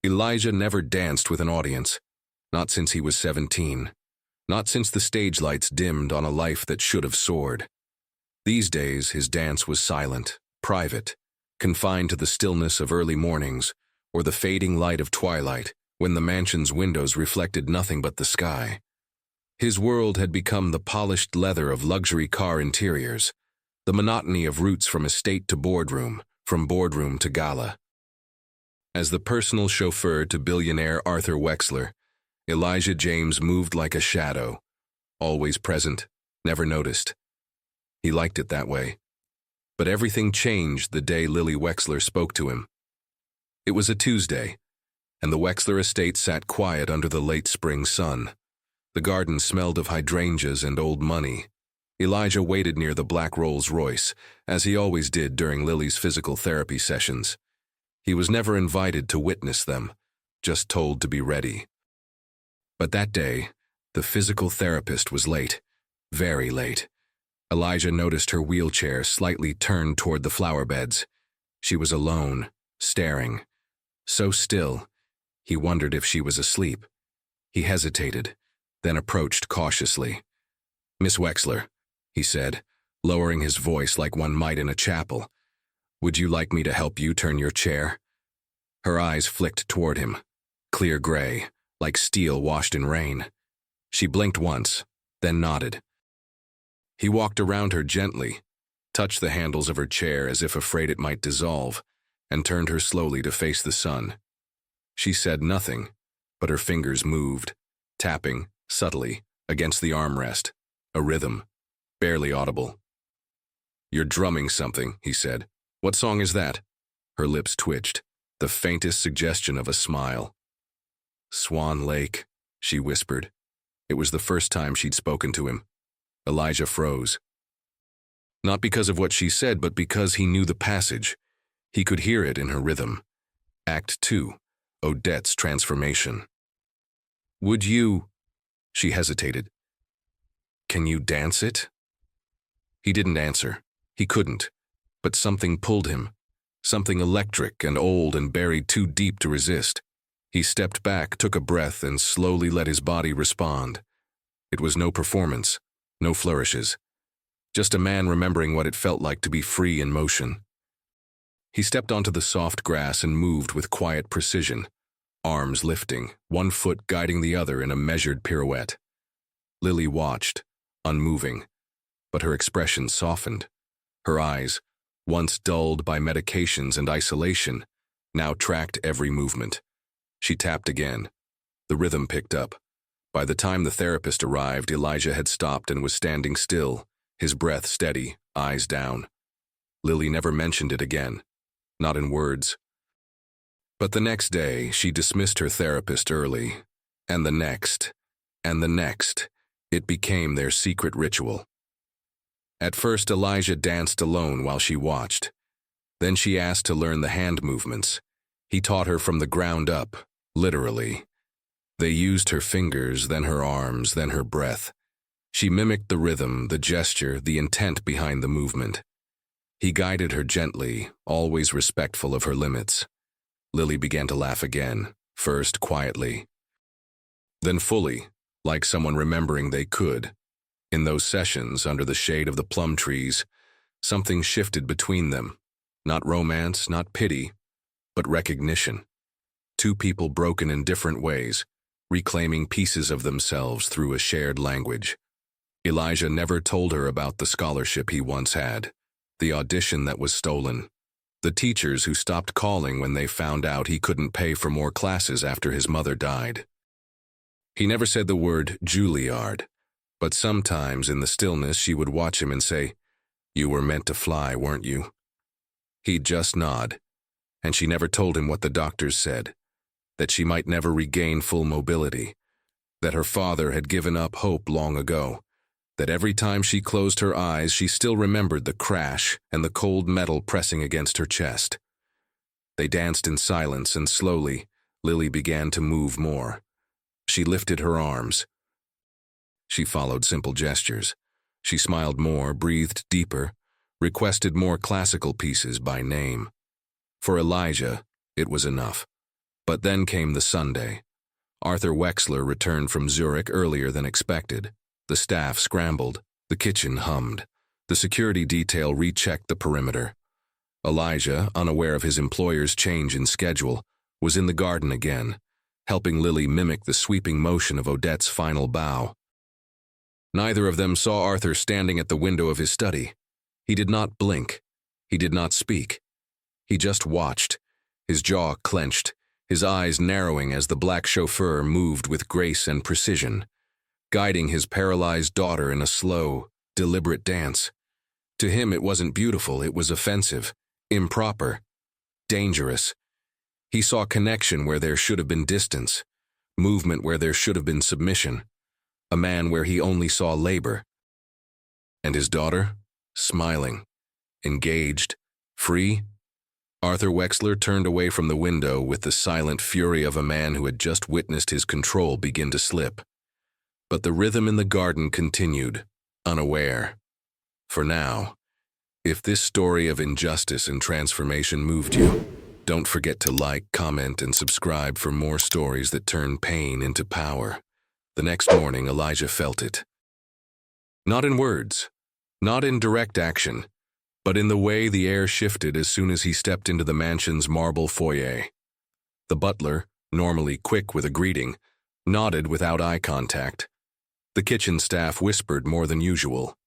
Elijah never danced with an audience, not since he was 17, not since the stage lights dimmed on a life that should have soared. These days, his dance was silent, private, confined to the stillness of early mornings or the fading light of twilight when the mansion's windows reflected nothing but the sky. His world had become the polished leather of luxury car interiors, the monotony of routes from estate to boardroom, from boardroom to gala. As the personal chauffeur to billionaire Arthur Wexler, Elijah James moved like a shadow, always present, never noticed. He liked it that way. But everything changed the day Lily Wexler spoke to him. It was a Tuesday, and the Wexler estate sat quiet under the late spring sun. The garden smelled of hydrangeas and old money. Elijah waited near the black Rolls Royce, as he always did during Lily's physical therapy sessions. He was never invited to witness them, just told to be ready. But that day, the physical therapist was late, very late. Elijah noticed her wheelchair slightly turned toward the flower beds. She was alone, staring. So still, he wondered if she was asleep. He hesitated, then approached cautiously. "Miss Wexler," he said, lowering his voice like one might in a chapel, "would you like me to help you turn your chair?" Her eyes flicked toward him, clear gray, like steel washed in rain. She blinked once, then nodded. He walked around her gently, touched the handles of her chair as if afraid it might dissolve, and turned her slowly to face the sun. She said nothing, but her fingers moved, tapping, subtly, against the armrest, a rhythm, barely audible. "You're drumming something," he said. "What song is that?" Her lips twitched, the faintest suggestion of a smile. "Swan Lake," she whispered. It was the first time she'd spoken to him. Elijah froze. Not because of what she said, but because he knew the passage. He could hear it in her rhythm. Act 2, Odette's transformation. "Would you—" She hesitated. "Can you dance it?" He didn't answer. He couldn't. But something pulled him. Something electric and old and buried too deep to resist. He stepped back, took a breath, and slowly let his body respond. It was no performance, no flourishes. Just a man remembering what it felt like to be free in motion. He stepped onto the soft grass and moved with quiet precision, arms lifting, one foot guiding the other in a measured pirouette. Lily watched, unmoving, but her expression softened. Her eyes, once dulled by medications and isolation, now tracked every movement. She tapped again. The rhythm picked up. By the time the therapist arrived, Elijah had stopped and was standing still, his breath steady, eyes down. Lily never mentioned it again, not in words. But the next day, she dismissed her therapist early, and the next, and the next. It became their secret ritual. At first, Elijah danced alone while she watched. Then she asked to learn the hand movements. He taught her from the ground up, literally. They used her fingers, then her arms, then her breath. She mimicked the rhythm, the gesture, the intent behind the movement. He guided her gently, always respectful of her limits. Lily began to laugh again, first quietly, then fully, like someone remembering they could. In those sessions, under the shade of the plum trees, something shifted between them. Not romance, not pity, but recognition. Two people broken in different ways, reclaiming pieces of themselves through a shared language. Elijah never told her about the scholarship he once had, the audition that was stolen, the teachers who stopped calling when they found out he couldn't pay for more classes after his mother died. He never said the word Juilliard, but sometimes in the stillness she would watch him and say, "You were meant to fly, weren't you?" He'd just nod, and she never told him what the doctors said, that she might never regain full mobility, that her father had given up hope long ago, that every time she closed her eyes she still remembered the crash and the cold metal pressing against her chest. They danced in silence, and slowly, Lily began to move more. She lifted her arms. She followed simple gestures. She smiled more, breathed deeper, requested more classical pieces by name. For Elijah, it was enough. But then came the Sunday. Arthur Wexler returned from Zurich earlier than expected. The staff scrambled. The kitchen hummed. The security detail rechecked the perimeter. Elijah, unaware of his employer's change in schedule, was in the garden again, helping Lily mimic the sweeping motion of Odette's final bow. Neither of them saw Arthur standing at the window of his study. He did not blink. He did not speak. He just watched, his jaw clenched, his eyes narrowing as the black chauffeur moved with grace and precision, guiding his paralyzed daughter in a slow, deliberate dance. To him it wasn't beautiful, it was offensive, improper, dangerous. He saw connection where there should have been distance, movement where there should have been submission, a man where he only saw labor. And his daughter, smiling, engaged, free. Arthur Wexler turned away from the window with the silent fury of a man who had just witnessed his control begin to slip. But the rhythm in the garden continued, unaware. For now, if this story of injustice and transformation moved you, don't forget to like, comment, and subscribe for more stories that turn pain into power. The next morning, Elijah felt it. Not in words, not in direct action, but in the way the air shifted as soon as he stepped into the mansion's marble foyer. The butler, normally quick with a greeting, nodded without eye contact. The kitchen staff whispered more than usual.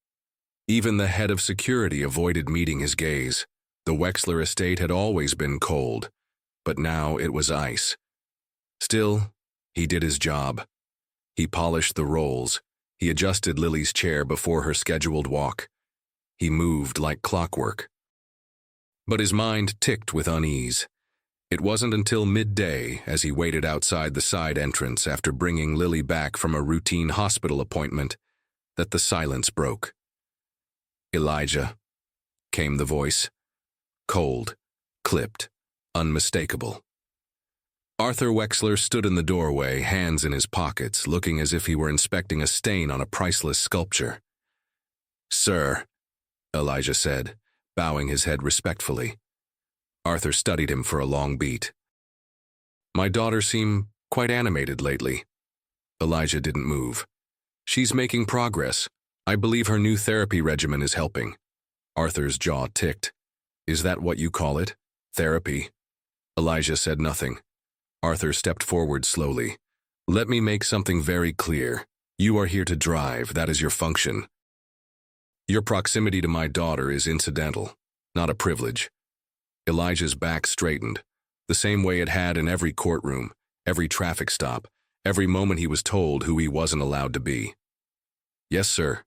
Even the head of security avoided meeting his gaze. The Wexler estate had always been cold, but now it was ice. Still, he did his job. He polished the rolls. He adjusted Lily's chair before her scheduled walk. He moved like clockwork. But his mind ticked with unease. It wasn't until midday, as he waited outside the side entrance after bringing Lily back from a routine hospital appointment, that the silence broke. "Elijah," came the voice. Cold, clipped, unmistakable. Arthur Wexler stood in the doorway, hands in his pockets, looking as if he were inspecting a stain on a priceless sculpture. "Sir," Elijah said, bowing his head respectfully. Arthur studied him for a long beat. "My daughter seemed quite animated lately." Elijah didn't move. "She's making progress. I believe her new therapy regimen is helping." Arthur's jaw ticked. "Is that what you call it? Therapy?" Elijah said nothing. Arthur stepped forward slowly. "Let me make something very clear. You are here to drive, that is your function. Your proximity to my daughter is incidental, not a privilege." Elijah's back straightened, the same way it had in every courtroom, every traffic stop, every moment he was told who he wasn't allowed to be. "Yes, sir."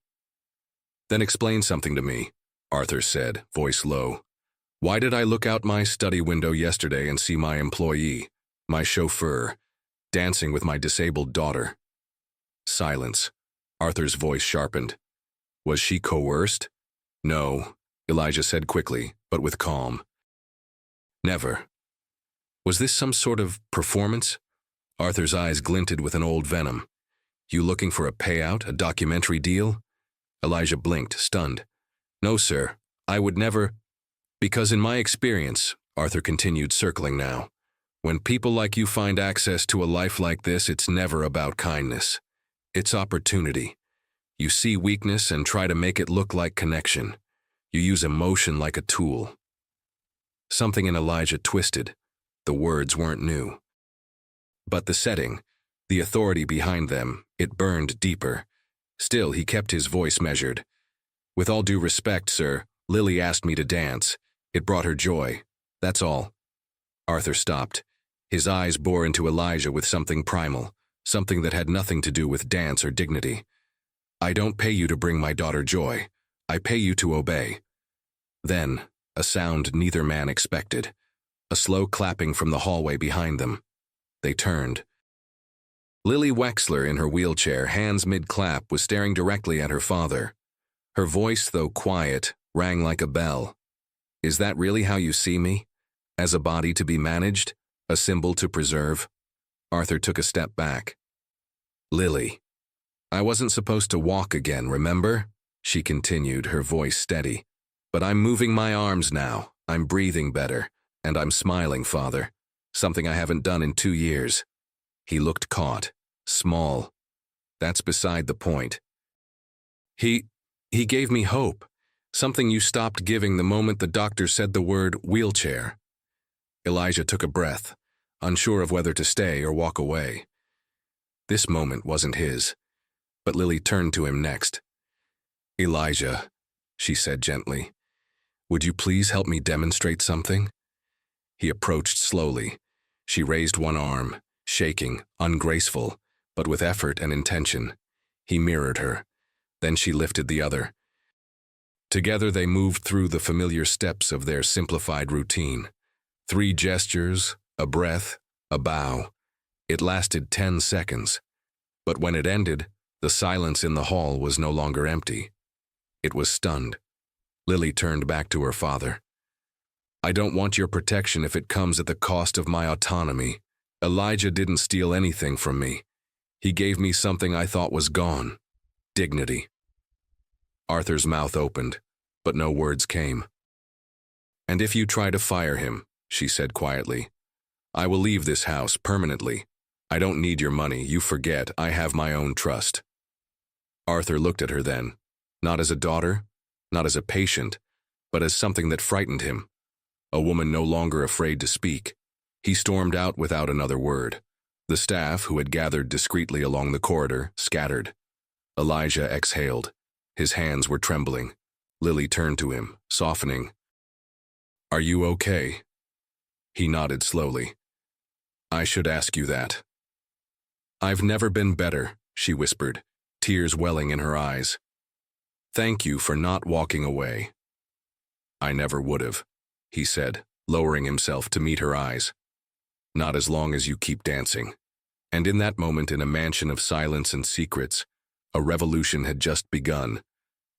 "Then explain something to me," Arthur said, voice low. "Why did I look out my study window yesterday and see my employee, my chauffeur, dancing with my disabled daughter?" Silence. Arthur's voice sharpened. "Was she coerced?" "No," Elijah said quickly, but with calm. "Never." "Was this some sort of performance?" Arthur's eyes glinted with an old venom. "You looking for a payout, a documentary deal?" Elijah blinked, stunned. "No, sir. I would never—" "Because in my experience," Arthur continued, circling now, "when people like you find access to a life like this, it's never about kindness. It's opportunity. You see weakness and try to make it look like connection. You use emotion like a tool." Something in Elijah twisted. The words weren't new. But the setting, the authority behind them, it burned deeper. Still, he kept his voice measured. "With all due respect, sir, Lily asked me to dance. It brought her joy. That's all." Arthur stopped. His eyes bore into Elijah with something primal, something that had nothing to do with dance or dignity. "I don't pay you to bring my daughter joy. I pay you to obey." Then, a sound neither man expected. A slow clapping from the hallway behind them. They turned. Lily Wexler, in her wheelchair, hands mid-clap, was staring directly at her father. Her voice, though quiet, rang like a bell. "Is that really how you see me? As a body to be managed? A symbol to preserve?" Arthur took a step back. "Lily, I wasn't supposed to walk again, remember?" she continued, her voice steady. "But I'm moving my arms now, I'm breathing better, and I'm smiling, Father. something I haven't done in 2 years. He looked caught, small. That's beside the point. He gave me hope, something you stopped giving the moment the doctor said the word wheelchair. Elijah took a breath, unsure of whether to stay or walk away. This moment wasn't his, but Lily turned to him next. Elijah, she said gently, would you please help me demonstrate something? He approached slowly. She raised one arm, shaking, ungraceful, but with effort and intention. He mirrored her. Then she lifted the other. Together they moved through the familiar steps of their simplified routine. 3 gestures, a breath, a bow. It lasted 10 seconds. But when it ended, the silence in the hall was no longer empty. It was stunned. Lily turned back to her father. I don't want your protection if it comes at the cost of my autonomy. Elijah didn't steal anything from me. He gave me something I thought was gone. Dignity. Arthur's mouth opened, but no words came. And if you try to fire him, she said quietly, I will leave this house permanently. I don't need your money. You forget I have my own trust. Arthur looked at her then, not as a daughter, not as a patient, but as something that frightened him. A woman no longer afraid to speak. He stormed out without another word. The staff, who had gathered discreetly along the corridor, scattered. Elijah exhaled. His hands were trembling. Lily turned to him, softening. Are you okay? He nodded slowly. I should ask you that. I've never been better, she whispered, tears welling in her eyes. Thank you for not walking away. I never would have, he said, lowering himself to meet her eyes. Not as long as you keep dancing. And in that moment, in a mansion of silence and secrets, a revolution had just begun,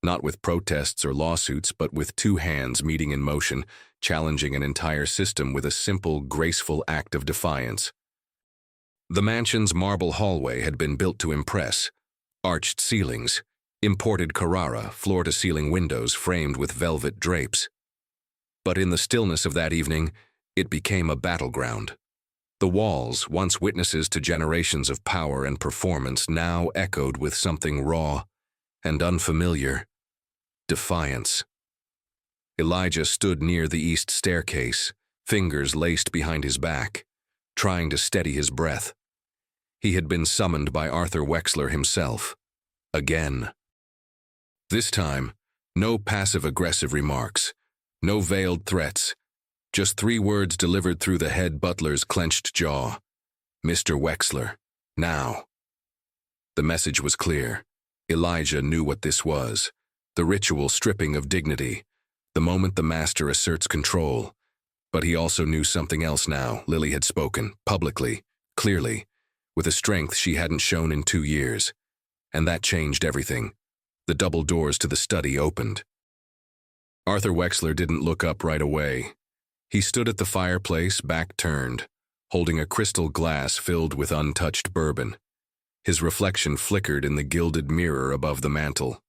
not with protests or lawsuits, but with 2 hands meeting in motion, challenging an entire system with a simple, graceful act of defiance. The mansion's marble hallway had been built to impress. Arched ceilings, imported Carrara, floor-to-ceiling windows framed with velvet drapes. But in the stillness of that evening, it became a battleground. The walls, once witnesses to generations of power and performance, now echoed with something raw and unfamiliar. Defiance. Elijah stood near the east staircase, fingers laced behind his back, trying to steady his breath. He had been summoned by Arthur Wexler himself. Again. This time, no passive-aggressive remarks, no veiled threats, just 3 words delivered through the head butler's clenched jaw. Mr. Wexler, now. The message was clear. Elijah knew what this was. The ritual stripping of dignity. The moment the master asserts control. But he also knew something else now. Lily had spoken, publicly, clearly, with a strength she hadn't shown in 2 years. And that changed everything. The double doors to the study opened. Arthur Wexler didn't look up right away. He stood at the fireplace, back turned, holding a crystal glass filled with untouched bourbon. His reflection flickered in the gilded mirror above the mantel.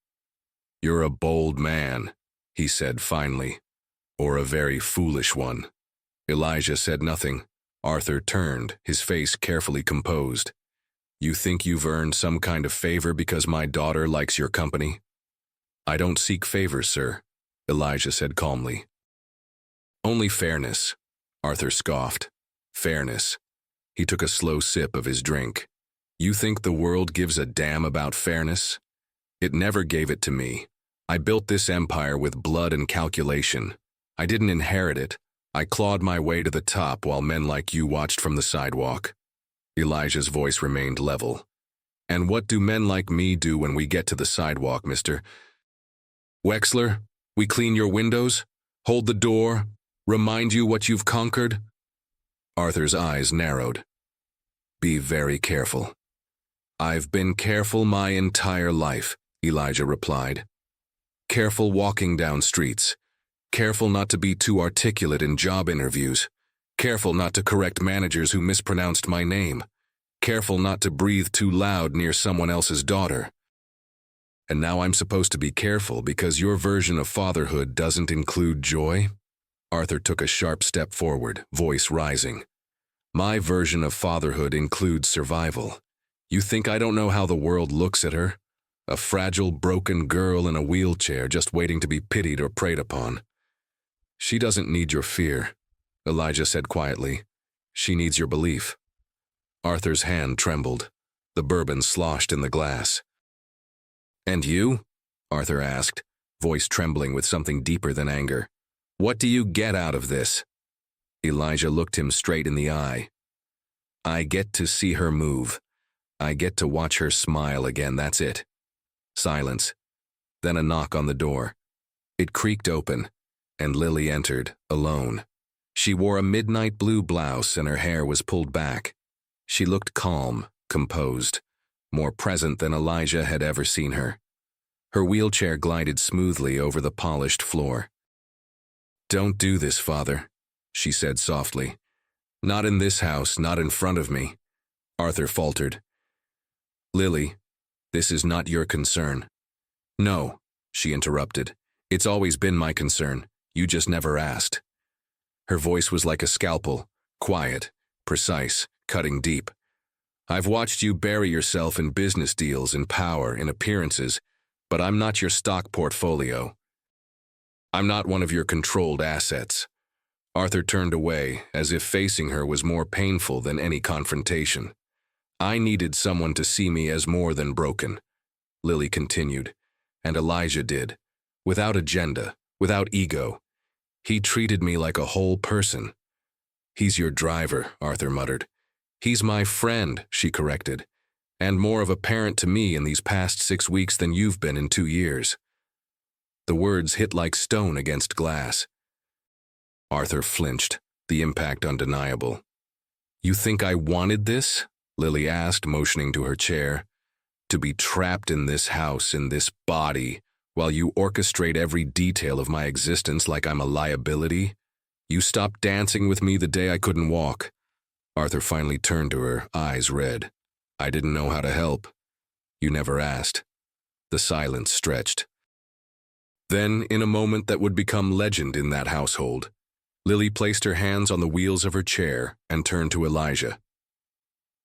You're a bold man, he said finally, or a very foolish one. Elijah said nothing. Arthur turned, his face carefully composed. You think you've earned some kind of favor because my daughter likes your company? I don't seek favors, sir, Elijah said calmly. Only fairness, Arthur scoffed. Fairness. He took a slow sip of his drink. You think the world gives a damn about fairness? It never gave it to me. I built this empire with blood and calculation. I didn't inherit it. I clawed my way to the top while men like you watched from the sidewalk. Elijah's voice remained level. And what do men like me do when we get to the sidewalk, Mr. Wexler? We clean your windows? Hold the door? Remind you what you've conquered? Arthur's eyes narrowed. Be very careful. I've been careful my entire life, Elijah replied. Careful walking down streets. Careful not to be too articulate in job interviews. Careful not to correct managers who mispronounced my name. Careful not to breathe too loud near someone else's daughter. And now I'm supposed to be careful because your version of fatherhood doesn't include joy? Arthur took a sharp step forward, voice rising. My version of fatherhood includes survival. You think I don't know how the world looks at her? A fragile, broken girl in a wheelchair just waiting to be pitied or preyed upon. She doesn't need your fear, Elijah said quietly. She needs your belief. Arthur's hand trembled. The bourbon sloshed in the glass. And you? Arthur asked, voice trembling with something deeper than anger. What do you get out of this? Elijah looked him straight in the eye. I get to see her move. I get to watch her smile again, that's it. Silence. Then a knock on the door. It creaked open, and Lily entered, alone. She wore a midnight blue blouse and her hair was pulled back. She looked calm, composed, more present than Elijah had ever seen her. Her wheelchair glided smoothly over the polished floor. Don't do this, Father, she said softly. Not in this house, not in front of me. Arthur faltered. Lily, this is not your concern. No, she interrupted. It's always been my concern. You just never asked. Her voice was like a scalpel, quiet, precise, cutting deep. I've watched you bury yourself in business deals, in power, in appearances, but I'm not your stock portfolio. I'm not one of your controlled assets. Arthur turned away, as if facing her was more painful than any confrontation. I needed someone to see me as more than broken, Lily continued, and Elijah did, without agenda, without ego. He treated me like a whole person. He's your driver, Arthur muttered. He's my friend, she corrected, and more of a parent to me in these past 6 weeks than you've been in 2 years. The words hit like stone against glass. Arthur flinched, the impact undeniable. You think I wanted this? Lily asked, motioning to her chair. To be trapped in this house, in this body, while you orchestrate every detail of my existence like I'm a liability? You stopped dancing with me the day I couldn't walk. Arthur finally turned to her, eyes red. I didn't know how to help. You never asked. The silence stretched. Then, in a moment that would become legend in that household, Lily placed her hands on the wheels of her chair and turned to Elijah.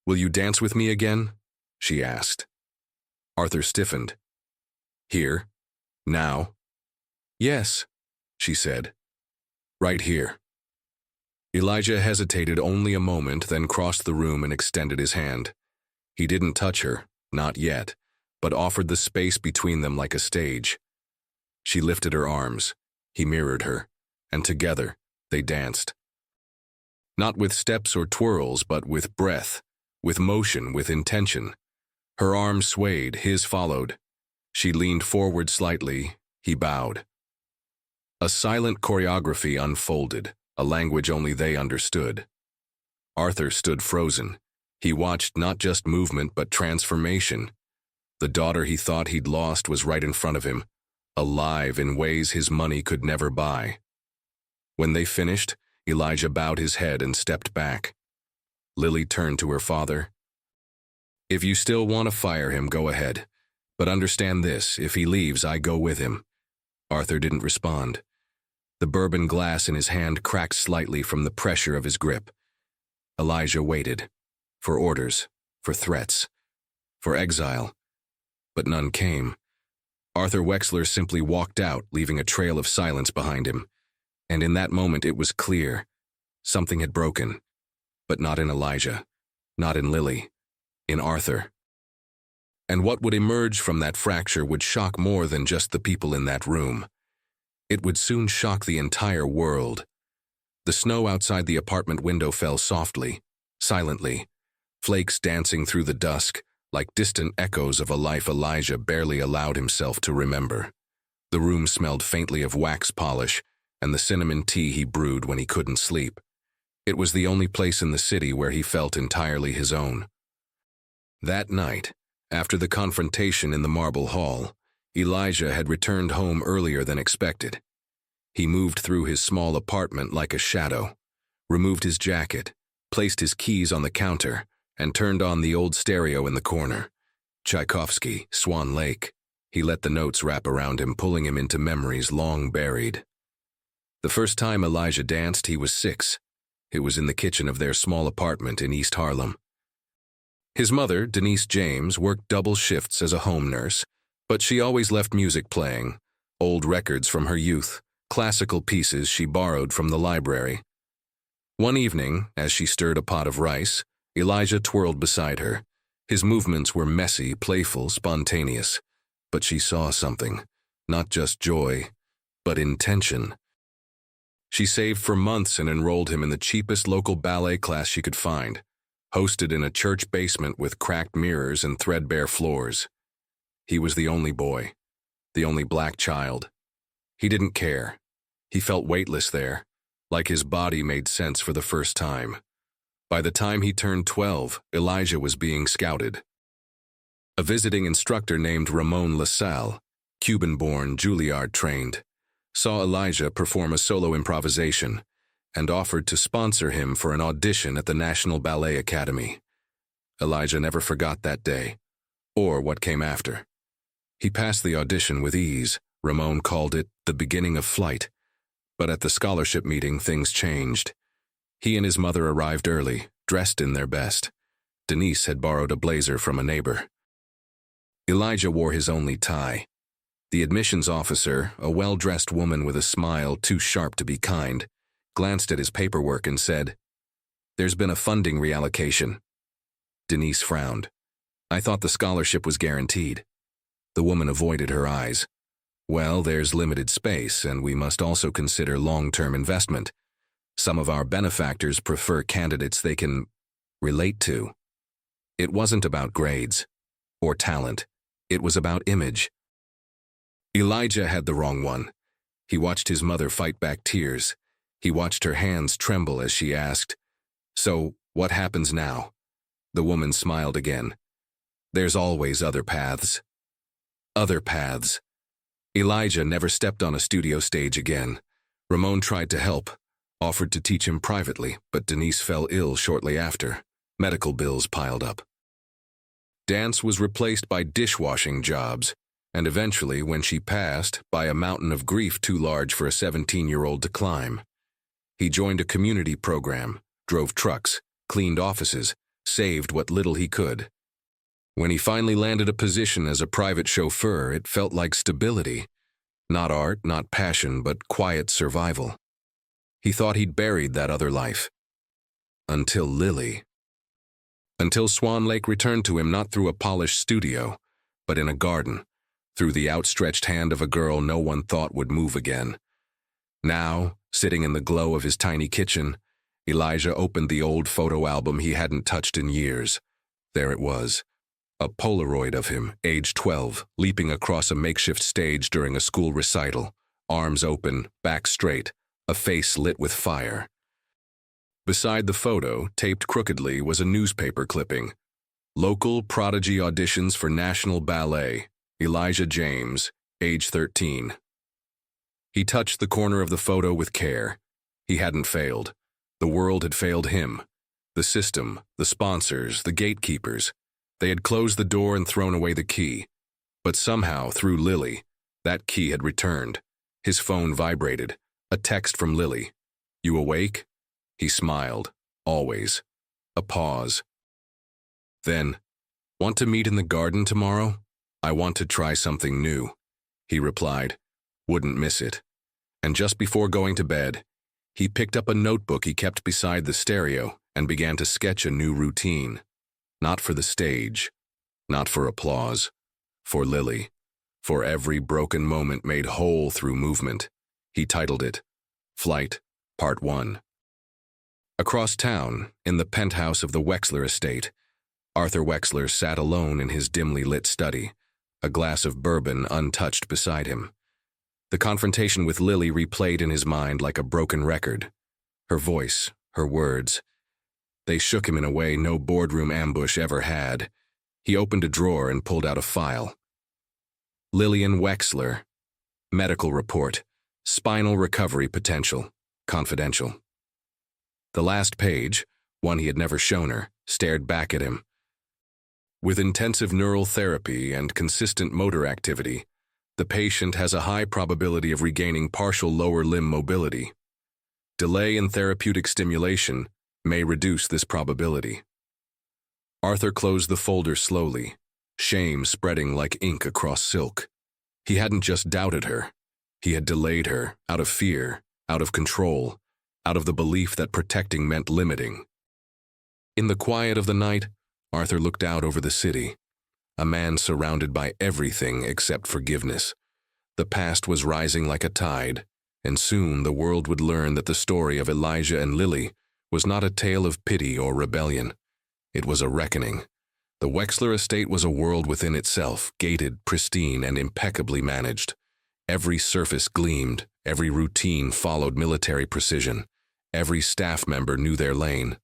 Will you dance with me again? She asked. Arthur stiffened. Here? Now? Yes, she said. Right here. Elijah hesitated only a moment, then crossed the room and extended his hand. He didn't touch her, not yet, but offered the space between them like a stage. She lifted her arms. He mirrored her, and together they danced. Not with steps or twirls, but with breath, with motion, with intention. Her arms swayed, his followed. She leaned forward slightly, he bowed. A silent choreography unfolded, a language only they understood. Arthur stood frozen. He watched not just movement but transformation. The daughter he thought he'd lost was right in front of him, alive in ways his money could never buy. When they finished, Elijah bowed his head and stepped back. Lily turned to her father. If you still want to fire him, go ahead. But understand this, if he leaves, I go with him. Arthur didn't respond. The bourbon glass in his hand cracked slightly from the pressure of his grip. Elijah waited. For orders, for threats, for exile. But none came. Arthur Wexler simply walked out, leaving a trail of silence behind him. And in that moment it was clear. Something had broken. But not in Elijah. Not in Lily. In Arthur. And what would emerge from that fracture would shock more than just the people in that room. It would soon shock the entire world. The snow outside the apartment window fell softly, silently, flakes dancing through the dusk, like distant echoes of a life Elijah barely allowed himself to remember. The room smelled faintly of wax polish and the cinnamon tea he brewed when he couldn't sleep. It was the only place in the city where he felt entirely his own. That night, after the confrontation in the marble hall, Elijah had returned home earlier than expected. He moved through his small apartment like a shadow, removed his jacket, placed his keys on the counter, and turned on the old stereo in the corner. Tchaikovsky, Swan Lake. He let the notes wrap around him, pulling him into memories long buried. The first time Elijah danced, he was 6. It was in the kitchen of their small apartment in East Harlem. His mother, Denise James, worked double shifts as a home nurse, but she always left music playing, old records from her youth, classical pieces she borrowed from the library. One evening, as she stirred a pot of rice, Elijah twirled beside her. His movements were messy, playful, spontaneous. But she saw something, not just joy, but intention. She saved for months and enrolled him in the cheapest local ballet class she could find, hosted in a church basement with cracked mirrors and threadbare floors. He was the only boy, the only black child. He didn't care. He felt weightless there, like his body made sense for the first time. By the time he turned 12, Elijah was being scouted. A visiting instructor named Ramon LaSalle, Cuban-born, Juilliard-trained, saw Elijah perform a solo improvisation and offered to sponsor him for an audition at the National Ballet Academy. Elijah never forgot that day, or what came after. He passed the audition with ease. Ramon called it the beginning of flight. But at the scholarship meeting, things changed. He and his mother arrived early, dressed in their best. Denise had borrowed a blazer from a neighbor. Elijah wore his only tie. The admissions officer, a well-dressed woman with a smile too sharp to be kind, glanced at his paperwork and said, "There's been a funding reallocation." Denise frowned. "I thought the scholarship was guaranteed." The woman avoided her eyes. "Well, there's limited space, and we must also consider long-term investment. Some of our benefactors prefer candidates they can relate to." It wasn't about grades or talent. It was about image. Elijah had the wrong one. He watched his mother fight back tears. He watched her hands tremble as she asked, "So, what happens now?" The woman smiled again. "There's always other paths." Other paths. Elijah never stepped on a studio stage again. Ramon tried to help, offered to teach him privately, but Denise fell ill shortly after. Medical bills piled up. Dance was replaced by dishwashing jobs, and eventually, when she passed, by a mountain of grief too large for a 17-year-old to climb. He joined a community program, drove trucks, cleaned offices, saved what little he could. When he finally landed a position as a private chauffeur, it felt like stability. Not art, not passion, but quiet survival. He thought he'd buried that other life. Until Lily. Until Swan Lake returned to him not through a polished studio, but in a garden, through the outstretched hand of a girl no one thought would move again. Now, sitting in the glow of his tiny kitchen, Elijah opened the old photo album he hadn't touched in years. There it was, a Polaroid of him, age 12, leaping across a makeshift stage during a school recital, arms open, back straight, a face lit with fire. Beside the photo, taped crookedly, was a newspaper clipping. Local prodigy auditions for National Ballet, Elijah James, age 13. He touched the corner of the photo with care. He hadn't failed. The world had failed him. The system, the sponsors, the gatekeepers. They had closed the door and thrown away the key. But somehow, through Lily, that key had returned. His phone vibrated. A text from Lily. "You awake?" He smiled. Always. A pause. Then, "Want to meet in the garden tomorrow? I want to try something new," he replied. Wouldn't miss it. And just before going to bed, he picked up a notebook he kept beside the stereo and began to sketch a new routine. Not for the stage, not for applause, for Lily, for every broken moment made whole through movement. He titled it, Flight, Part 1. Across town, in the penthouse of the Wexler estate, Arthur Wexler sat alone in his dimly lit study, a glass of bourbon untouched beside him. The confrontation with Lily replayed in his mind like a broken record. Her voice, her words. They shook him in a way no boardroom ambush ever had. He opened a drawer and pulled out a file. Lillian Wexler. Medical report. Spinal recovery potential. Confidential. The last page, one he had never shown her, stared back at him. With intensive neural therapy and consistent motor activity, the patient has a high probability of regaining partial lower limb mobility. Delay in therapeutic stimulation may reduce this probability. Arthur closed the folder slowly, shame spreading like ink across silk. He hadn't just doubted her. He had delayed her, out of fear, out of control, out of the belief that protecting meant limiting. In the quiet of the night, Arthur looked out over the city, a man surrounded by everything except forgiveness. The past was rising like a tide, and soon the world would learn that the story of Elijah and Lily was not a tale of pity or rebellion. It was a reckoning. The Wexler estate was a world within itself, gated, pristine, and impeccably managed. Every surface gleamed, every routine followed military precision, every staff member knew their lane.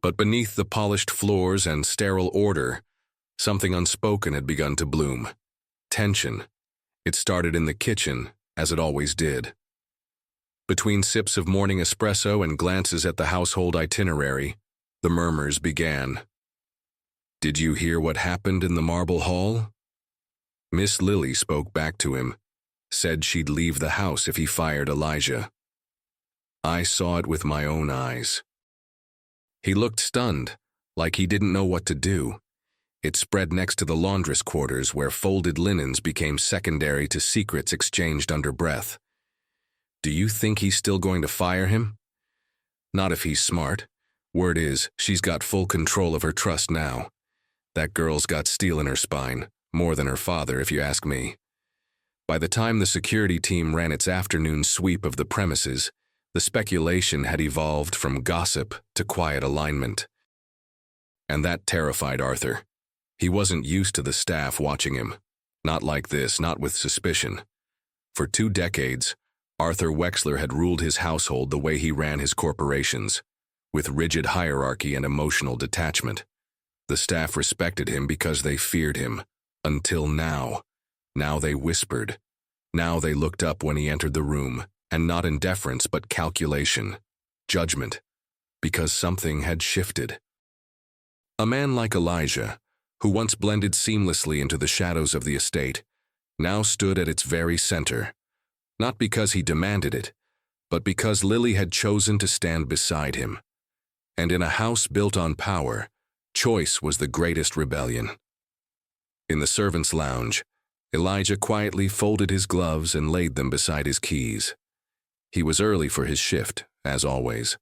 But beneath the polished floors and sterile order, something unspoken had begun to bloom. Tension. It started in the kitchen, as it always did. Between sips of morning espresso and glances at the household itinerary, the murmurs began. "Did you hear what happened in the marble hall?" Miss Lily spoke back to him, said she'd leave the house if he fired Elijah. "I saw it with my own eyes." He looked stunned, like he didn't know what to do. It spread next to the laundress quarters where folded linens became secondary to secrets exchanged under breath. "Do you think he's still going to fire him?" "Not if he's smart. Word is, she's got full control of her trust now. That girl's got steel in her spine, more than her father if you ask me." By the time the security team ran its afternoon sweep of the premises, the speculation had evolved from gossip to quiet alignment. And that terrified Arthur. He wasn't used to the staff watching him. Not like this, not with suspicion. For 2 decades, Arthur Wexler had ruled his household the way he ran his corporations, with rigid hierarchy and emotional detachment. The staff respected him because they feared him, until now. Now they whispered. Now they looked up when he entered the room, and not in deference but calculation, judgment, because something had shifted. A man like Elijah, who once blended seamlessly into the shadows of the estate, now stood at its very center, not because he demanded it, but because Lily had chosen to stand beside him. And in a house built on power, choice was the greatest rebellion. In the servants' lounge, Elijah quietly folded his gloves and laid them beside his keys. He was early for his shift, as always,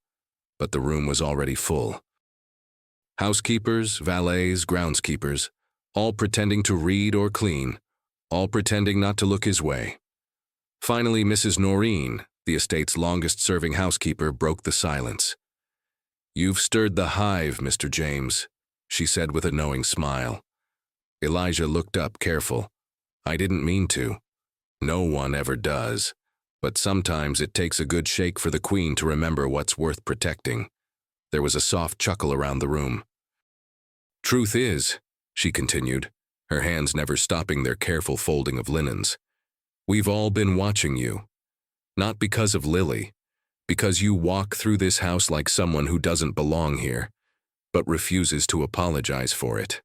but the room was already full. Housekeepers, valets, groundskeepers, all pretending to read or clean, all pretending not to look his way. Finally, Mrs. Noreen, the estate's longest-serving housekeeper, broke the silence. "You've stirred the hive, Mr. James," she said with a knowing smile. Elijah looked up, careful. "I didn't mean to. No one ever does. But sometimes it takes a good shake for the queen to remember what's worth protecting." There was a soft chuckle around the room. "Truth is," she continued, her hands never stopping their careful folding of linens, "we've all been watching you. Not because of Lily, because you walk through this house like someone who doesn't belong here, but refuses to apologize for it."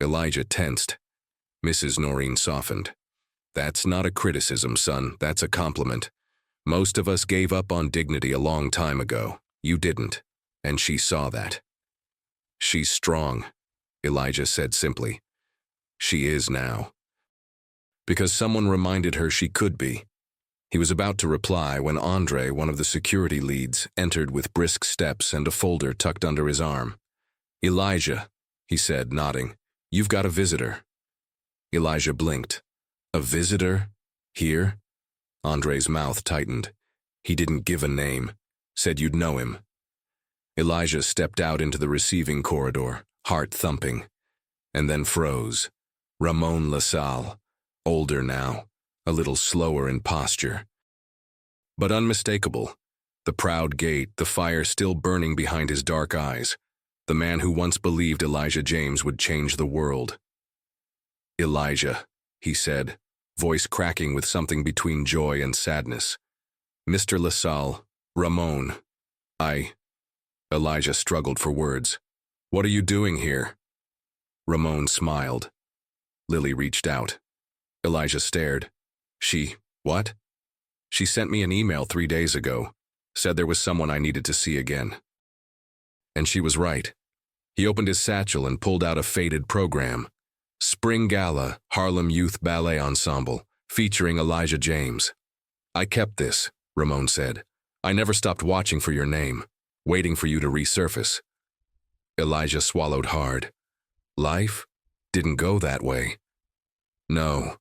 Elijah tensed. Mrs. Noreen softened. "That's not a criticism, son, that's a compliment. Most of us gave up on dignity a long time ago. You didn't, and she saw that." "She's strong," Elijah said simply. "She is now." Because someone reminded her she could be. He was about to reply when Andre, one of the security leads, entered with brisk steps and a folder tucked under his arm. "Elijah," he said, nodding, "you've got a visitor." Elijah blinked. "A visitor? Here?" Andre's mouth tightened. "He didn't give a name. Said you'd know him." Elijah stepped out into the receiving corridor, heart thumping, and then froze. Ramon LaSalle, older now, a little slower in posture, but unmistakable. The proud gait, the fire still burning behind his dark eyes. The man who once believed Elijah James would change the world. "Elijah," he said, voice cracking with something between joy and sadness. "Mr. LaSalle, Ramon, Elijah struggled for words. "What are you doing here?" Ramon smiled. Lily reached out. Elijah stared. What? "She sent me an email 3 days ago. said there was someone I needed to see again. And she was right. He opened his satchel and pulled out a faded program. Spring Gala, Harlem Youth Ballet Ensemble, featuring Elijah James. I kept this, Ramon said. I never stopped watching for your name, waiting for you to resurface. Elijah swallowed hard. Life didn't go that way. No,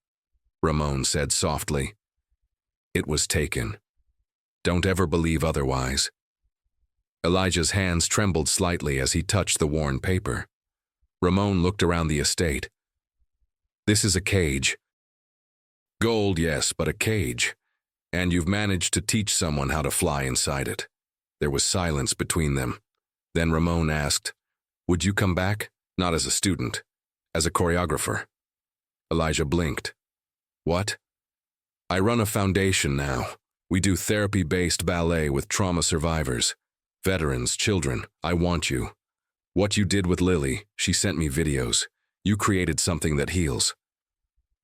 Ramon said softly. It was taken. Don't ever believe otherwise. Elijah's hands trembled slightly as he touched the worn paper. Ramon looked around the estate. This is a cage. Gold, yes, but a cage. And you've managed to teach someone how to fly inside it. There was silence between them. Then Ramon asked, would you come back? Not as a student, as a choreographer. Elijah blinked. What? I run a foundation now. We do therapy-based ballet with trauma survivors, veterans, children. I want you. What you did with Lily, she sent me videos. You created something that heals.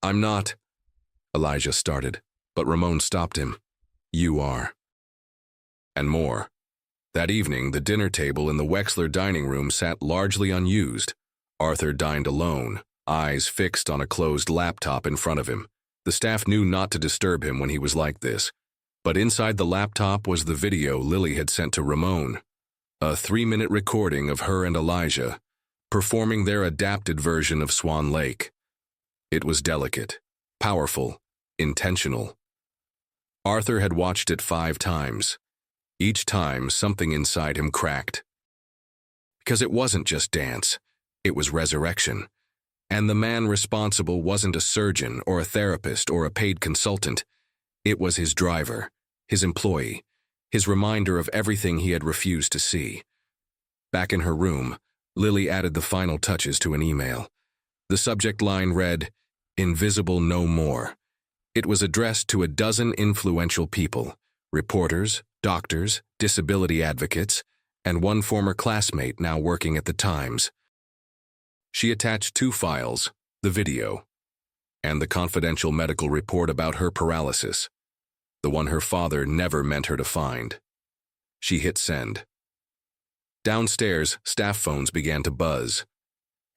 I'm not, Elijah started, but Ramon stopped him. You are. And more. That evening, the dinner table in the Wexler dining room sat largely unused. Arthur dined alone, eyes fixed on a closed laptop in front of him. The staff knew not to disturb him when he was like this. But inside the laptop was the video Lily had sent to Ramon. A 3-minute recording of her and Elijah, performing their adapted version of Swan Lake. It was delicate, powerful, intentional. Arthur had watched it 5 times. Each time, something inside him cracked. Because it wasn't just dance, it was resurrection. And the man responsible wasn't a surgeon or a therapist or a paid consultant. It was his driver, his employee, his reminder of everything he had refused to see. Back in her room, Lily added the final touches to an email. The subject line read, "Invisible no more." It was addressed to a dozen influential people, reporters, doctors, disability advocates, and one former classmate now working at the Times. She attached 2 files, the video, and the confidential medical report about her paralysis, the one her father never meant her to find. She hit send. Downstairs, staff phones began to buzz,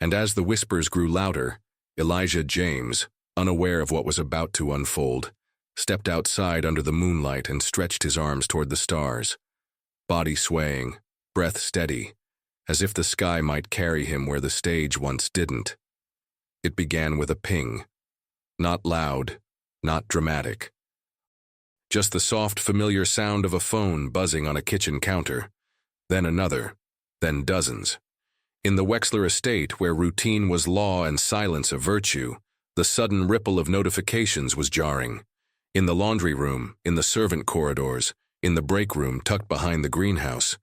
and as the whispers grew louder, Elijah James, unaware of what was about to unfold, stepped outside under the moonlight and stretched his arms toward the stars, body swaying, breath steady, as if the sky might carry him where the stage once didn't. It began with a ping, not loud, not dramatic. Just the soft, familiar sound of a phone buzzing on a kitchen counter, then another, then dozens. In the Wexler estate, where routine was law and silence a virtue, the sudden ripple of notifications was jarring. In the laundry room, in the servant corridors, in the break room tucked behind the greenhouse,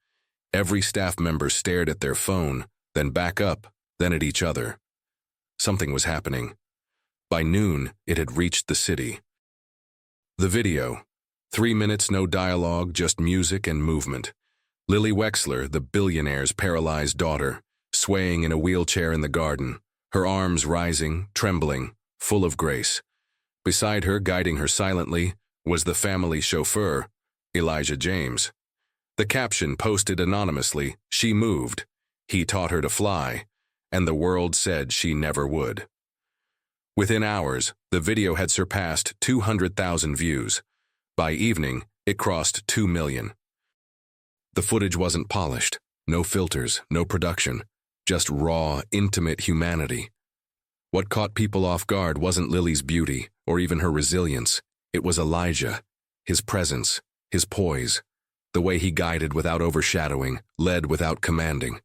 every staff member stared at their phone, then back up, then at each other. Something was happening. By noon, it had reached the city. The video. 3 minutes, no dialogue, just music and movement. Lily Wexler, the billionaire's paralyzed daughter, swaying in a wheelchair in the garden, her arms rising, trembling, full of grace. Beside her, guiding her silently, was the family chauffeur, Elijah James. The caption posted anonymously, "She moved. He taught her to fly," and the world said she never would. Within hours, the video had surpassed 200,000 views. By evening, it crossed 2 million. The footage wasn't polished, no filters, no production, just raw, intimate humanity. What caught people off guard wasn't Lily's beauty, or even her resilience. It was Elijah, his presence, his poise, the way he guided without overshadowing, led without commanding.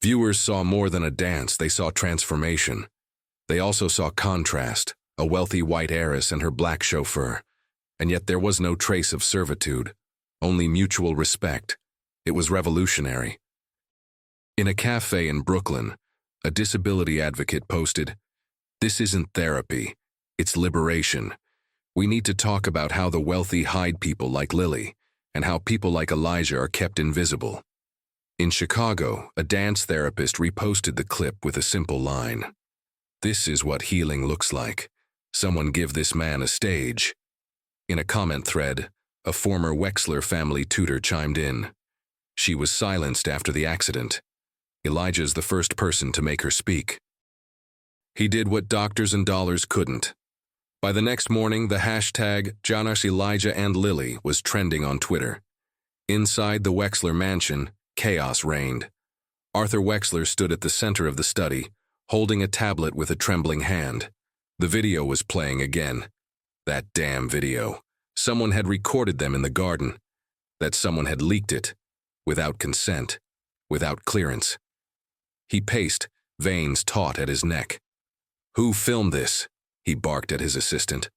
Viewers saw more than a dance, they saw transformation. They also saw contrast, a wealthy white heiress and her black chauffeur. And yet there was no trace of servitude, only mutual respect. It was revolutionary. In a cafe in Brooklyn, a disability advocate posted, "This isn't therapy, it's liberation. We need to talk about how the wealthy hide people like Lily, and how people like Elijah are kept invisible." In Chicago, a dance therapist reposted the clip with a simple line, "This is what healing looks like. Someone give this man a stage." In a comment thread, a former Wexler family tutor, chimed in. She was silenced after the accident. Elijah's the first person to make her speak. He did what doctors and dollars couldn't. By the next morning, the hashtag Jonas, Elijah, and Lily was trending on Twitter. Inside the Wexler mansion, chaos reigned. Arthur Wexler stood at the center of the study, holding a tablet with a trembling hand. The video was playing again. That damn video. Someone had recorded them in the garden. That someone had leaked it. Without consent. Without clearance. He paced, veins taut at his neck. "Who filmed this?" he barked at his assistant.